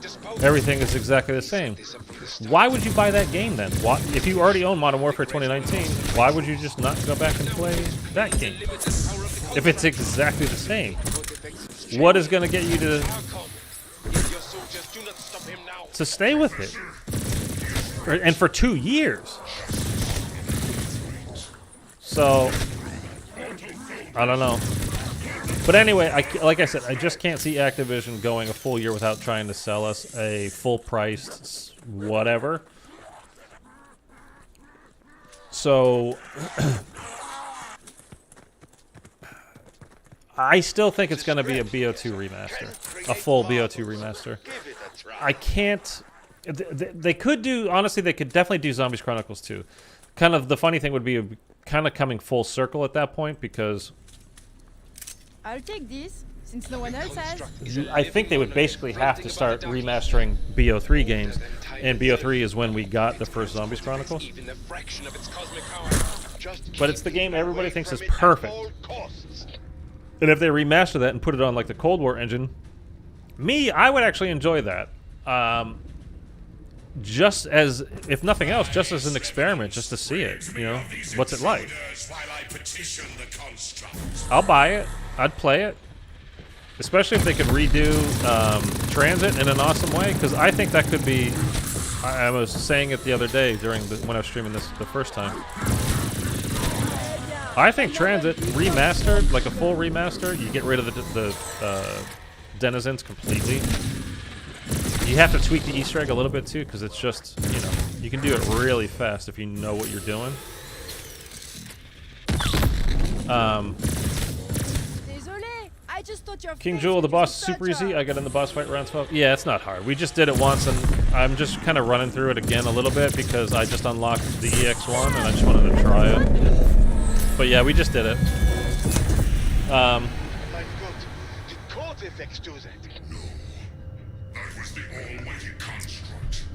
everything is exactly the same. Why would you buy that game then? Why, if you already own Modern Warfare 2019, why would you just not go back and play that game? If it's exactly the same. What is going to get you to stay with it? And for 2 years. So, I don't know. But anyway, like I said, I just can't see Activision going a full year without trying to sell us a full-priced whatever. So, I still think it's going to be a BO2 remaster, a full BO2 remaster. I can't... They could do... Honestly, they could definitely do Zombies Chronicles 2. Kind of the funny thing would be kind of coming full circle at that point, because... I'll take this, since no one else has. I think they would basically have to start remastering BO3 games, and BO3 is when we got the first Zombies Chronicles. But it's the game everybody thinks is perfect. And if they remaster that and put it on like the Cold War engine, I would actually enjoy that. just as, if nothing else, just as an experiment, just to see it. You know, what's it like? I'll buy it. I'd play it, especially if they could redo Transit in an awesome way, because I think that could be. I was saying it the other day when I was streaming this the first time. I think Transit remastered, like a full remaster, you get rid of the denizens completely. You have to tweak the Easter egg a little bit too, because it's just, you know, you can do it really fast if you know what you're doing. Désolé, I just thought your King face Jewel, the was boss is better. super easy. I got in the boss fight round 12. Yeah, it's not hard. We just did it once, and I'm just kind of running through it again a little bit because I just unlocked the EX1 and I just wanted to try it. But yeah, we just did it. My God, did CoD effects do that? No. That was the almighty construct.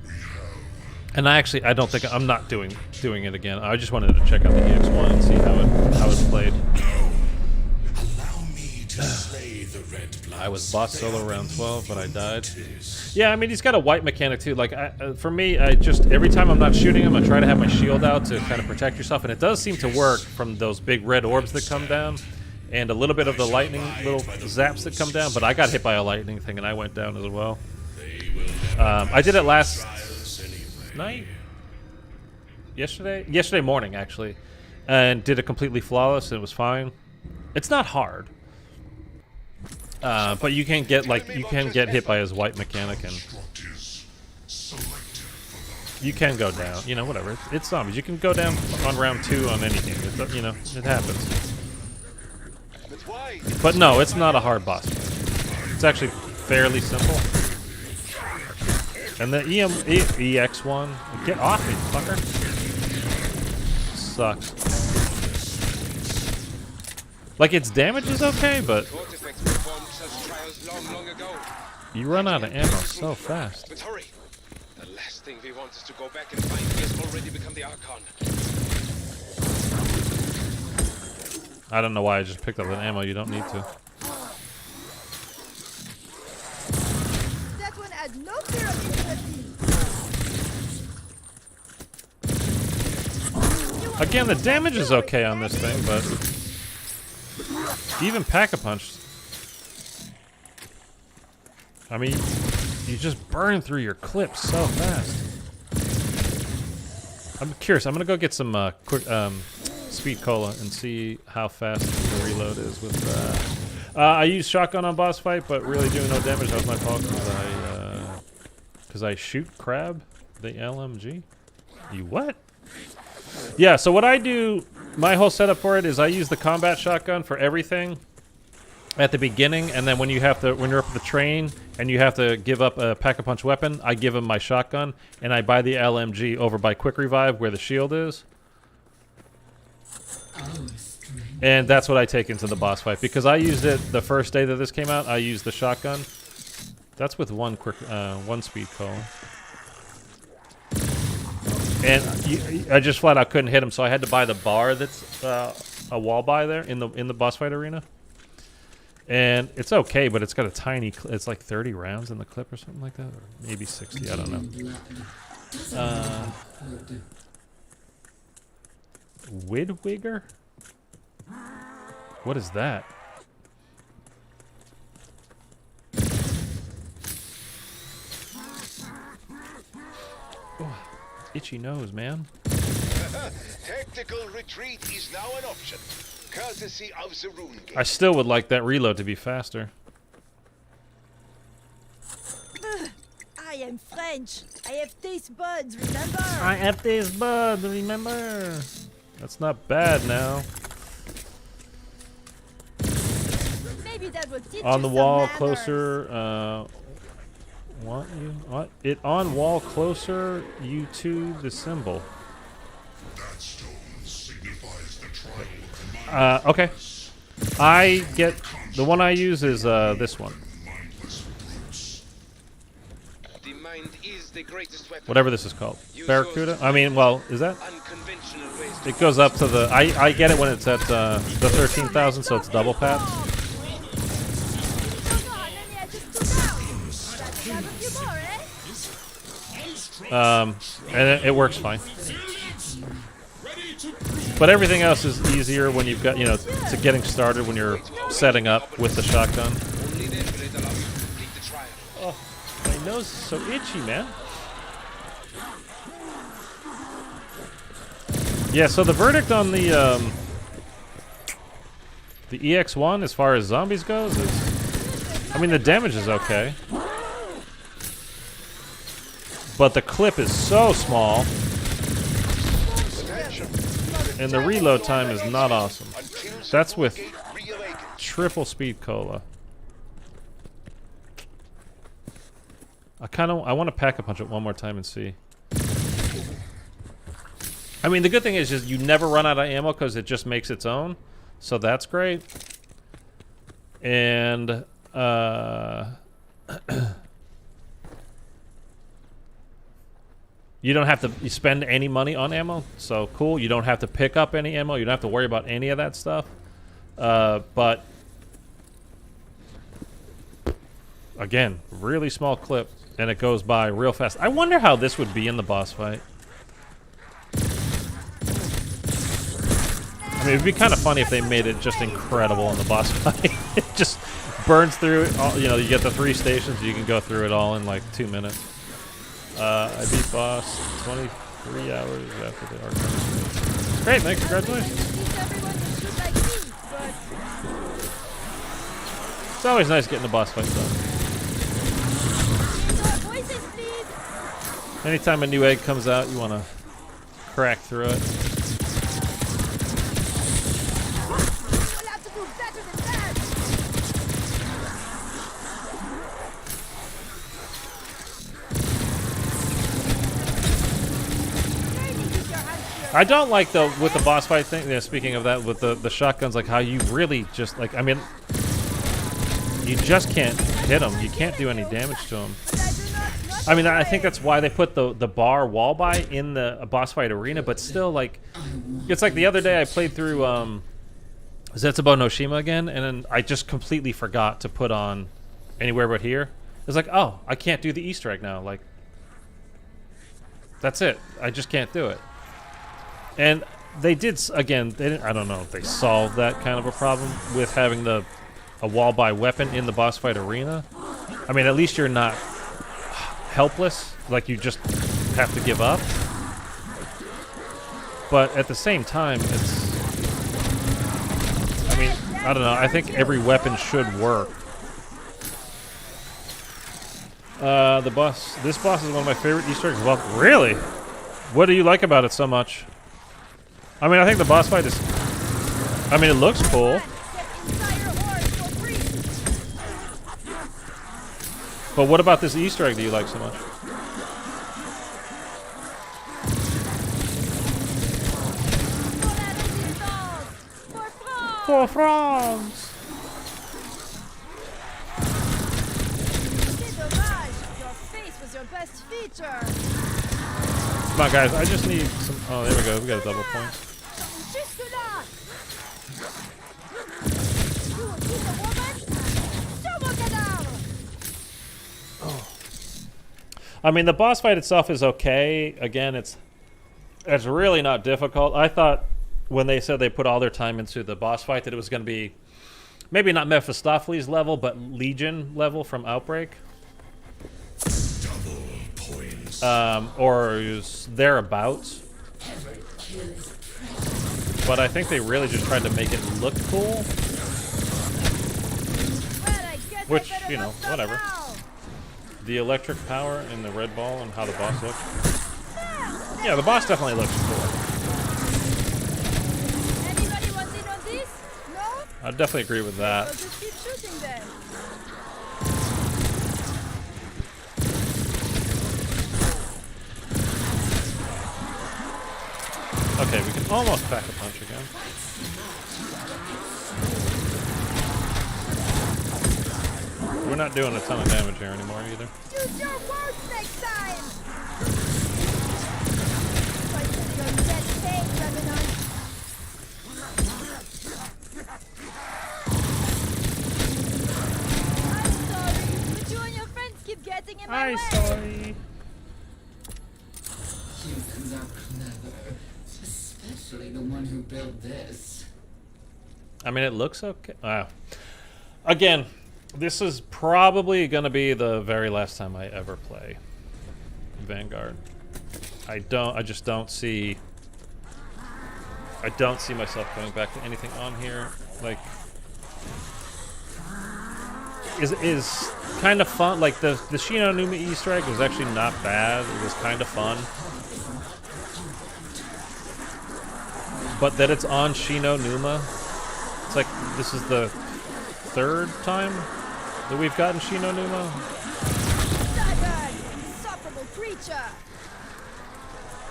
We have. And I don't think I'm not doing it again. I just wanted to check out the EX1 and see how it played. Allow me to slay the red blood. I was boss solo round 12, but I died. Yeah, I mean, he's got a white mechanic too. Like, for me, I just, every time I'm not shooting him, I try to have my shield out to kind of protect yourself, and it does seem to work from those big red orbs that come down, and a little bit of the lightning little zaps that come down, but I got hit by a lightning thing, and I went down as well. I did it last night? Yesterday morning, actually, and did it completely flawless, and it was fine. It's not hard. But you can get hit by his white mechanic, and you can go down. You know, whatever. It's zombies. You can go down on round 2 on anything. You know, it happens. But no, it's not a hard boss fight. It's actually fairly simple. And the EX1, get off me, fucker. Sucks. Like, its damage is okay, but you run out of ammo so fast. But hurry! The last thing we want is to go back and find he has already become the Archon. I don't know why I just picked up an ammo. You don't need to. That one had no fear of infinity. Again, the damage is okay on this thing, but even Pack-a-Punch, I mean, you just burn through your clips so fast. I'm curious. I'm gonna go get some quick speed cola and see how fast the reload is with I used shotgun on boss fight, but really doing no damage. That was my fault because I shoot crab the LMG. You what? Yeah. So what I do, my whole setup for it is I use the combat shotgun for everything at the beginning, and then when you're up the train and you have to give up a Pack-a-Punch weapon, I give him my shotgun, and I buy the LMG over by Quick Revive where the shield is. And that's what I take into the boss fight, because I used it the first day that this came out. I used the shotgun. That's with one speed call. And I just flat out couldn't hit him, so I had to buy the bar that's a wall buy there in the boss fight arena. And it's okay, but it's got a tiny. It's like 30 rounds in the clip or something like that, or maybe 60. I don't know. Widwigger? What is that? Oh, itchy nose, man. Tactical retreat is now an option, courtesy of the rune game. I still would like that reload to be faster. I am French. I have taste buds, remember? I have taste buds, remember? That's not bad now. Maybe that will teach On you the some wall, manners. closer. What? It on wall closer. You to the symbol. That stone signifies the trial command. Okay. I get the one I use is this one. The mind is the greatest weapon. Whatever this is called. Barracuda? I mean, well, is that? Unconventional ways to It goes up to the. I get it when it's at the 13,000, so it's double pat. No, Nani, I just took out. Have a few more, eh? And it works fine. But everything else is easier when you've got, to getting started when you're setting up with the shotgun. Only then will it allow you to complete the trial. Oh, my nose is so itchy, man. Yeah, so the verdict on the EX1 as far as zombies goes is, I mean, the damage is okay. But the clip is so small. And the reload time is not awesome. That's with triple speed cola. I want to pack a punch it one more time and see. I mean, the good thing is just you never run out of ammo because it just makes its own. So that's great. And you don't have to spend any money on ammo, so cool. You don't have to pick up any ammo. You don't have to worry about any of that stuff. But again, really small clip, and it goes by real fast. I wonder how this would be in the boss fight. I mean, it'd be kind of funny if they made it just incredible in the boss fight. It just burns through it all, you get the 3 stations, you can go through it all in like 2 minutes. I beat boss 23 hours after the Archon. Great, man, congratulations. It's always nice getting the boss fight done. Anytime a new egg comes out, you want to crack through it. I don't like, though, with the boss fight thing, speaking of that, with the shotguns, like how you really just, like, I mean, you just can't hit them. You can't do any damage to them. I mean, I think that's why they put the bar wall buy in the boss fight arena, but still, like, it's like the other day I played through Zetsubo no Shima again, and then I just completely forgot to put on Anywhere But Here. It's like, oh, I can't do the Easter egg now. Like, that's it. I just can't do it. And they did, again, I don't know if they solved that kind of a problem with having a wall buy weapon in the boss fight arena. I mean, at least you're not helpless, like you just have to give up. But at the same time, it's, I mean, I don't know, I think every weapon should work. This boss is one of my favorite Easter eggs. Well, really? What do you like about it so much? I mean, I think the boss fight is, I mean, it looks cool. But what about this Easter egg do you like so much? For France! Your face was your best feature. Come on, guys, I just need some, oh, there we go, we got a double point. I mean, the boss fight itself is okay. Again, it's really not difficult. I thought when they said they put all their time into the boss fight that it was going to be maybe not Mephistopheles level, but Legion level from Outbreak. Double points. Or thereabouts. But I think they really just tried to make it look cool. Which, whatever. The electric power and the red ball and how the boss looks. Yeah, the boss definitely looks cool. Anybody want in on this? No? I definitely agree with that. We'll just keep shooting then. Okay, we can almost pack a punch again. We're not doing a ton of damage here anymore either. Use your words next time! Try to do your dead thing, Revenant. I'm sorry, but you and your friends keep getting Hi, way. Soy. Humans are clever, especially the one who built this. I mean, it looks okay. Wow. Again, this is probably going to be the very last time I ever play Vanguard. I just don't see myself going back to anything on here. Like, is kind of fun. Like the Shino Numa Easter egg was actually not bad. It was kind of fun. But that it's on Shino Numa, it's like this is the third time that we've gotten Shino Numa. Staggered, insufferable creature.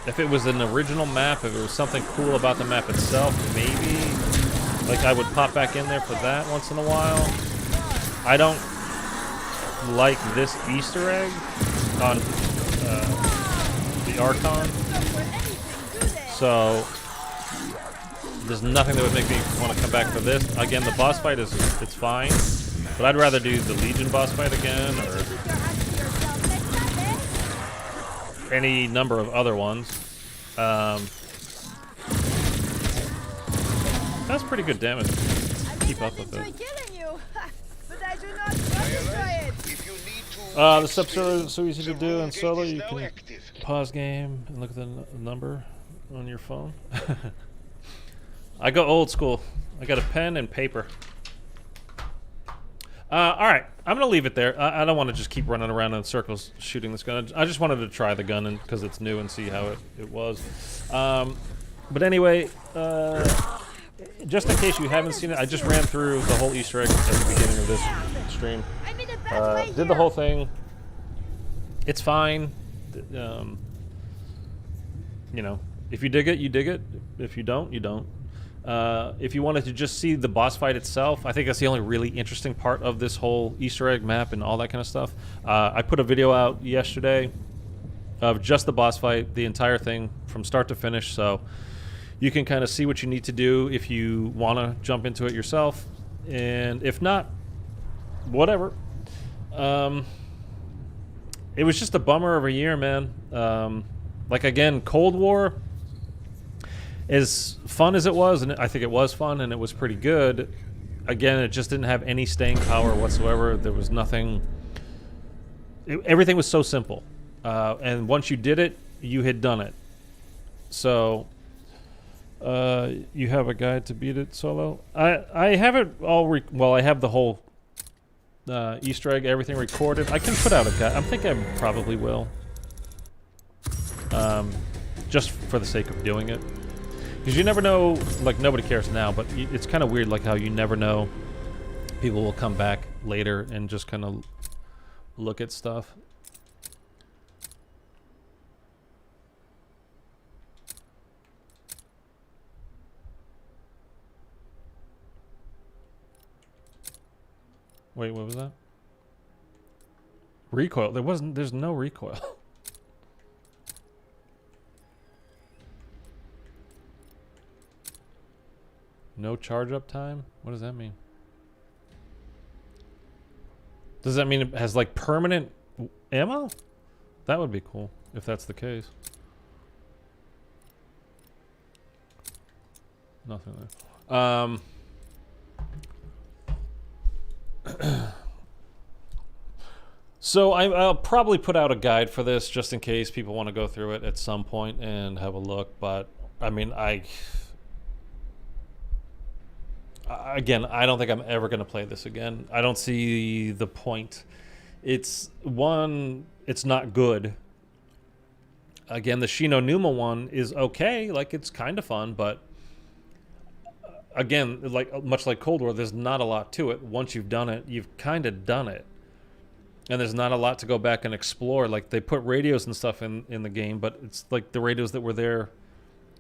If it was an original map, if it was something cool about the map itself, maybe like I would pop back in there for that once in a while. I don't like this Easter egg on the Archon, so there's nothing that would make me want to come back for this. Again, the boss fight it's fine, but I'd rather do the Legion boss fight again or any number of other ones. That's pretty good damage. Keep up with it. Killing you, but I do not enjoy it. If you need to The steps are so easy to do in solo. You can pause game and look at the number on your phone. I go old school. I got a pen and paper. All right, I'm gonna leave it there. I don't want to just keep running around in circles shooting this gun. I just wanted to try the gun because it's new and see how it was. But anyway, just in case you haven't seen it, I just ran through the whole Easter egg at the beginning of this stream. Did the whole thing. It's fine. You know, if you dig it, you dig it. If you don't, you don't. If you wanted to just see the boss fight itself, I think that's the only really interesting part of this whole Easter egg map and all that kind of stuff. I put a video out yesterday of just the boss fight, the entire thing from start to finish, so you can kind of see what you need to do if you want to jump into it yourself, and if not, whatever. It was just a bummer of a year, man. Like, again, Cold War, as fun as it was, and I think it was fun and it was pretty good, again, it just didn't have any staying power whatsoever. There was nothing. Everything was so simple. And once you did it, you had done it. So, you have a guide to beat it solo? I have it all, well, I have the whole Easter egg, everything recorded. I can put out a guide. I think I probably will. Just for the sake of doing it. Because you never know, like, nobody cares now, but it's kind of weird, like, how you never know. People will come back later and just kind of look at stuff. Wait, what was that? Recoil. There's no recoil. No charge up time? What does that mean? Does that mean it has like permanent ammo? That would be cool if that's the case. Nothing there. So I'll probably put out a guide for this just in case people want to go through it at some point and have a look. But I mean, again, I don't think I'm ever going to play this again. I don't see the point. It's not good. Again, the Shino Numa one is okay. Like, it's kind of fun, but again, like much like Cold War, there's not a lot to it. Once you've done it, you've kind of done it. And there's not a lot to go back and explore. Like, they put radios and stuff in the game, but it's like the radios that were there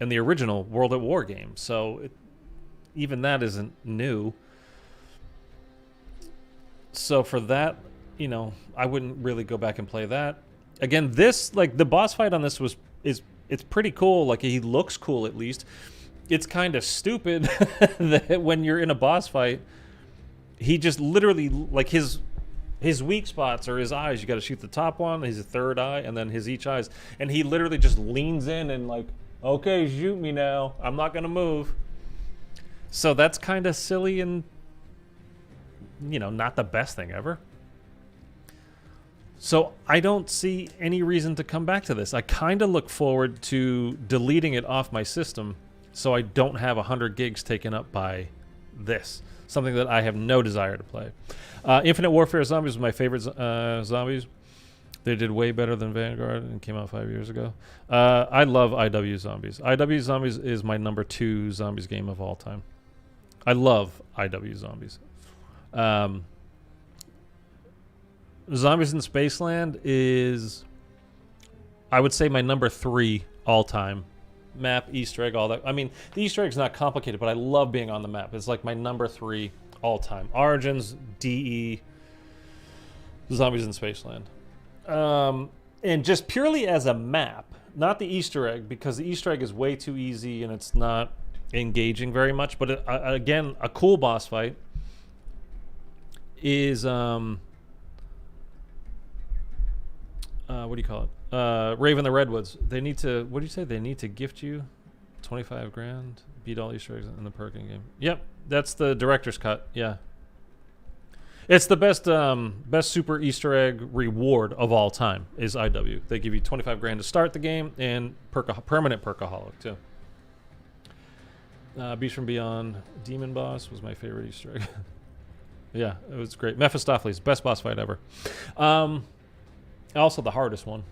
in the original World at War game. So even that isn't new. So for that, you know, I wouldn't really go back and play that. Again, this, like, the boss fight on this it's pretty cool. Like, he looks cool at least. It's kind of stupid that when you're in a boss fight, he just literally, like, his His weak spots are his eyes. You got to shoot the top one, his third eye, and then his each eyes. And he literally just leans in and like, okay, shoot me now. I'm not gonna move. So that's kind of silly and, you know, not the best thing ever. So I don't see any reason to come back to this. I kind of look forward to deleting it off my system so I don't have 100 gigs taken up by this. Something that I have no desire to play. Infinite Warfare Zombies was my favorite zombies. They did way better than Vanguard and came out 5 years ago. I love IW Zombies. IW Zombies is my number 2 zombies game of all time. I love IW Zombies. Zombies in Spaceland is, I would say, my number 3 all time. Map, Easter egg, all that. I mean, the Easter egg's not complicated, but I love being on the map. It's like my number 3 all time. Origins, DE, Zombies in Spaceland. And just purely as a map, not the Easter egg, because the Easter egg is way too easy and it's not engaging very much. But again, a cool boss fight is what do you call it? Raven the Redwoods. They need to, what do you say? They need to gift you 25 grand, beat all Easter eggs in the perking game. Yep, that's the director's cut. Yeah. It's the best best super Easter egg reward of all time is IW. They give you 25 grand to start the game and permanent perkaholic too. Beast from Beyond, Demon Boss was my favorite Easter egg. Yeah, it was great. Mephistopheles, best boss fight ever. Also the hardest one.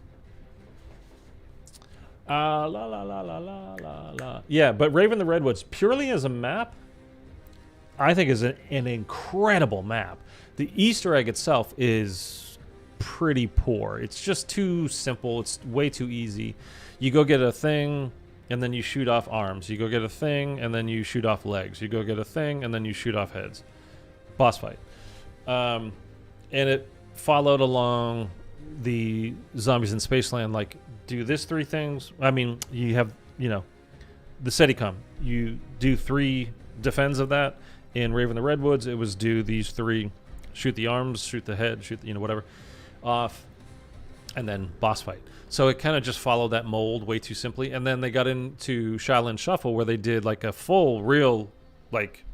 La la la la la la la. Yeah, but Raven the Redwoods, purely as a map, I think is an incredible map. The Easter egg itself is pretty poor. It's just too simple. It's way too easy. You go get a thing, and then you shoot off arms. You go get a thing, and then you shoot off legs. You go get a thing, and then you shoot off heads. Boss fight. And it followed along the Zombies in Spaceland, like, do this 3 things. I mean, you have, you know, the Steadicam. You do 3 defends of that. In Raven the Redwoods, it was do these 3, shoot the arms, shoot the head, shoot the, you know, whatever, off, and then boss fight. So it kind of just followed that mold way too simply. And then they got into Shaolin Shuffle, where they did like a full, real, like,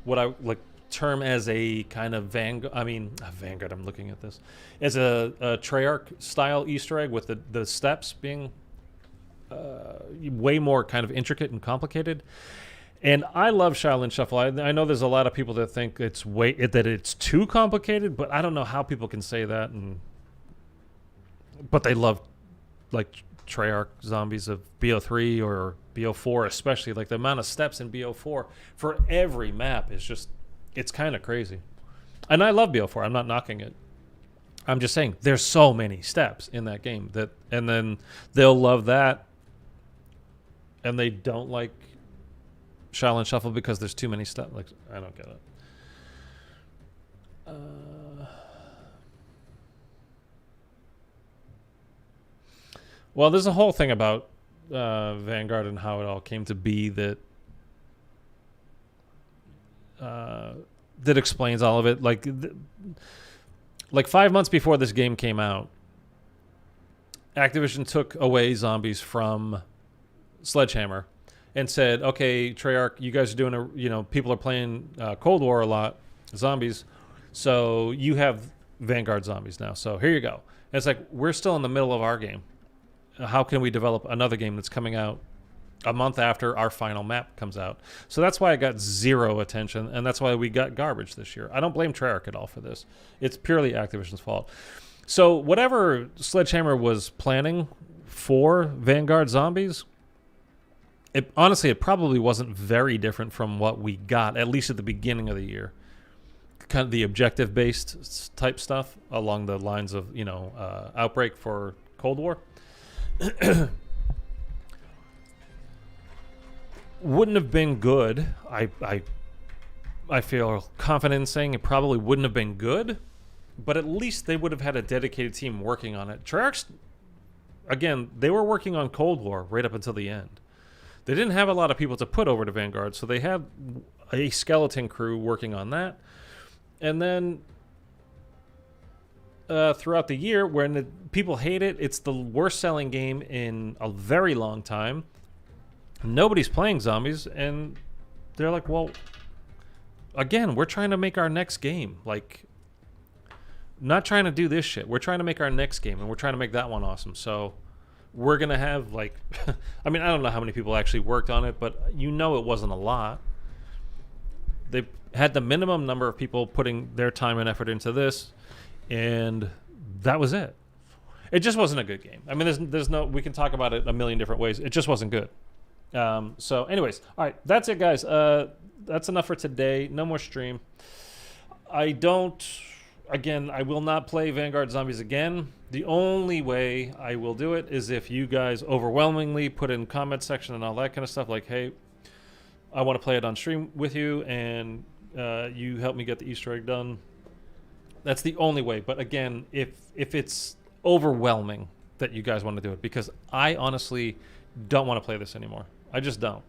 what I like term as a kind of Vanguard. I mean, Vanguard. I'm looking at this as a Treyarch style Easter egg with the steps being way more kind of intricate and complicated. And I love Shaolin Shuffle. I know there's a lot of people that think that it's too complicated, but I don't know how people can say that. But they love like Treyarch zombies of BO3 or BO4, especially. Like the amount of steps in BO4 for every map is just, it's kind of crazy. And I love BO4. I'm not knocking it. I'm just saying there's so many steps in that game and then they'll love that, and they don't like Shaolin Shuffle because there's too many steps. Like, I don't get it. Well, there's a whole thing about Vanguard and how it all came to be that explains all of it. Like 5 months before this game came out, Activision took away zombies from Sledgehammer and said, okay, Treyarch, you guys are doing people are playing Cold War a lot, zombies, so you have Vanguard zombies now. So here you go. And it's like, we're still in the middle of our game. How can we develop another game that's coming out a month after our final map comes out? So that's why it got 0 attention, and that's why we got garbage this year. I don't blame Treyarch at all for this. It's purely Activision's fault. So whatever Sledgehammer was planning for Vanguard zombies, it probably wasn't very different from what we got, at least at the beginning of the year. Kind of the objective-based type stuff along the lines of, Outbreak for Cold War. Wouldn't have been good. I feel confident in saying it probably wouldn't have been good, but at least they would have had a dedicated team working on it. Treyarch, again, they were working on Cold War right up until the end. They didn't have a lot of people to put over to Vanguard, so they had a skeleton crew working on that. And then throughout the year when people hate it. It's the worst selling game in a very long time. Nobody's playing zombies, and they're like, well, again, we're trying to make our next game. Like, not trying to do this shit. We're trying to make our next game, and we're trying to make that one awesome. So we're going to have, like, I mean, I don't know how many people actually worked on it, but you know it wasn't a lot. They had the minimum number of people putting their time and effort into this, and that was it. It just wasn't a good game. I mean, there's no, we can talk about it a million different ways. It just wasn't good. So anyways, all right, that's it, guys. That's enough for today. No more stream. I will not play Vanguard Zombies again. The only way I will do it is if you guys overwhelmingly put in comment section and all that kind of stuff, like, hey, I want to play it on stream with you, and you help me get the Easter egg done. That's the only way. But again, if it's overwhelming that you guys want to do it, because I honestly don't want to play this anymore. I just don't.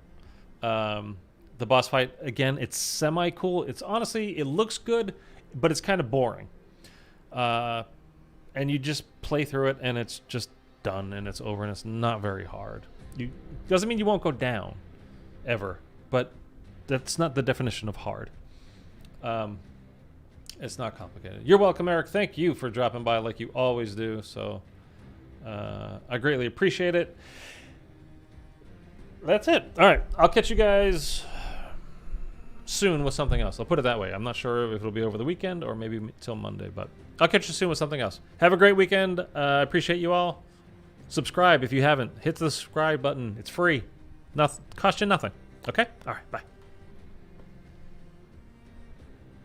The boss fight, again, it's semi-cool. It's honestly, it looks good, but it's kind of boring. And you just play through it, and it's just done, and it's over, and it's not very hard. Doesn't mean you won't go down, ever, but that's not the definition of hard. It's not complicated. You're welcome, Eric. Thank you for dropping by like you always do. So I greatly appreciate it. That's it. All right. I'll catch you guys soon with something else. I'll put it that way. I'm not sure if it'll be over the weekend or maybe till Monday, but I'll catch you soon with something else. Have a great weekend. I appreciate you all. Subscribe if you haven't. Hit the subscribe button. It's free. Cost you nothing. Okay? All right. Bye.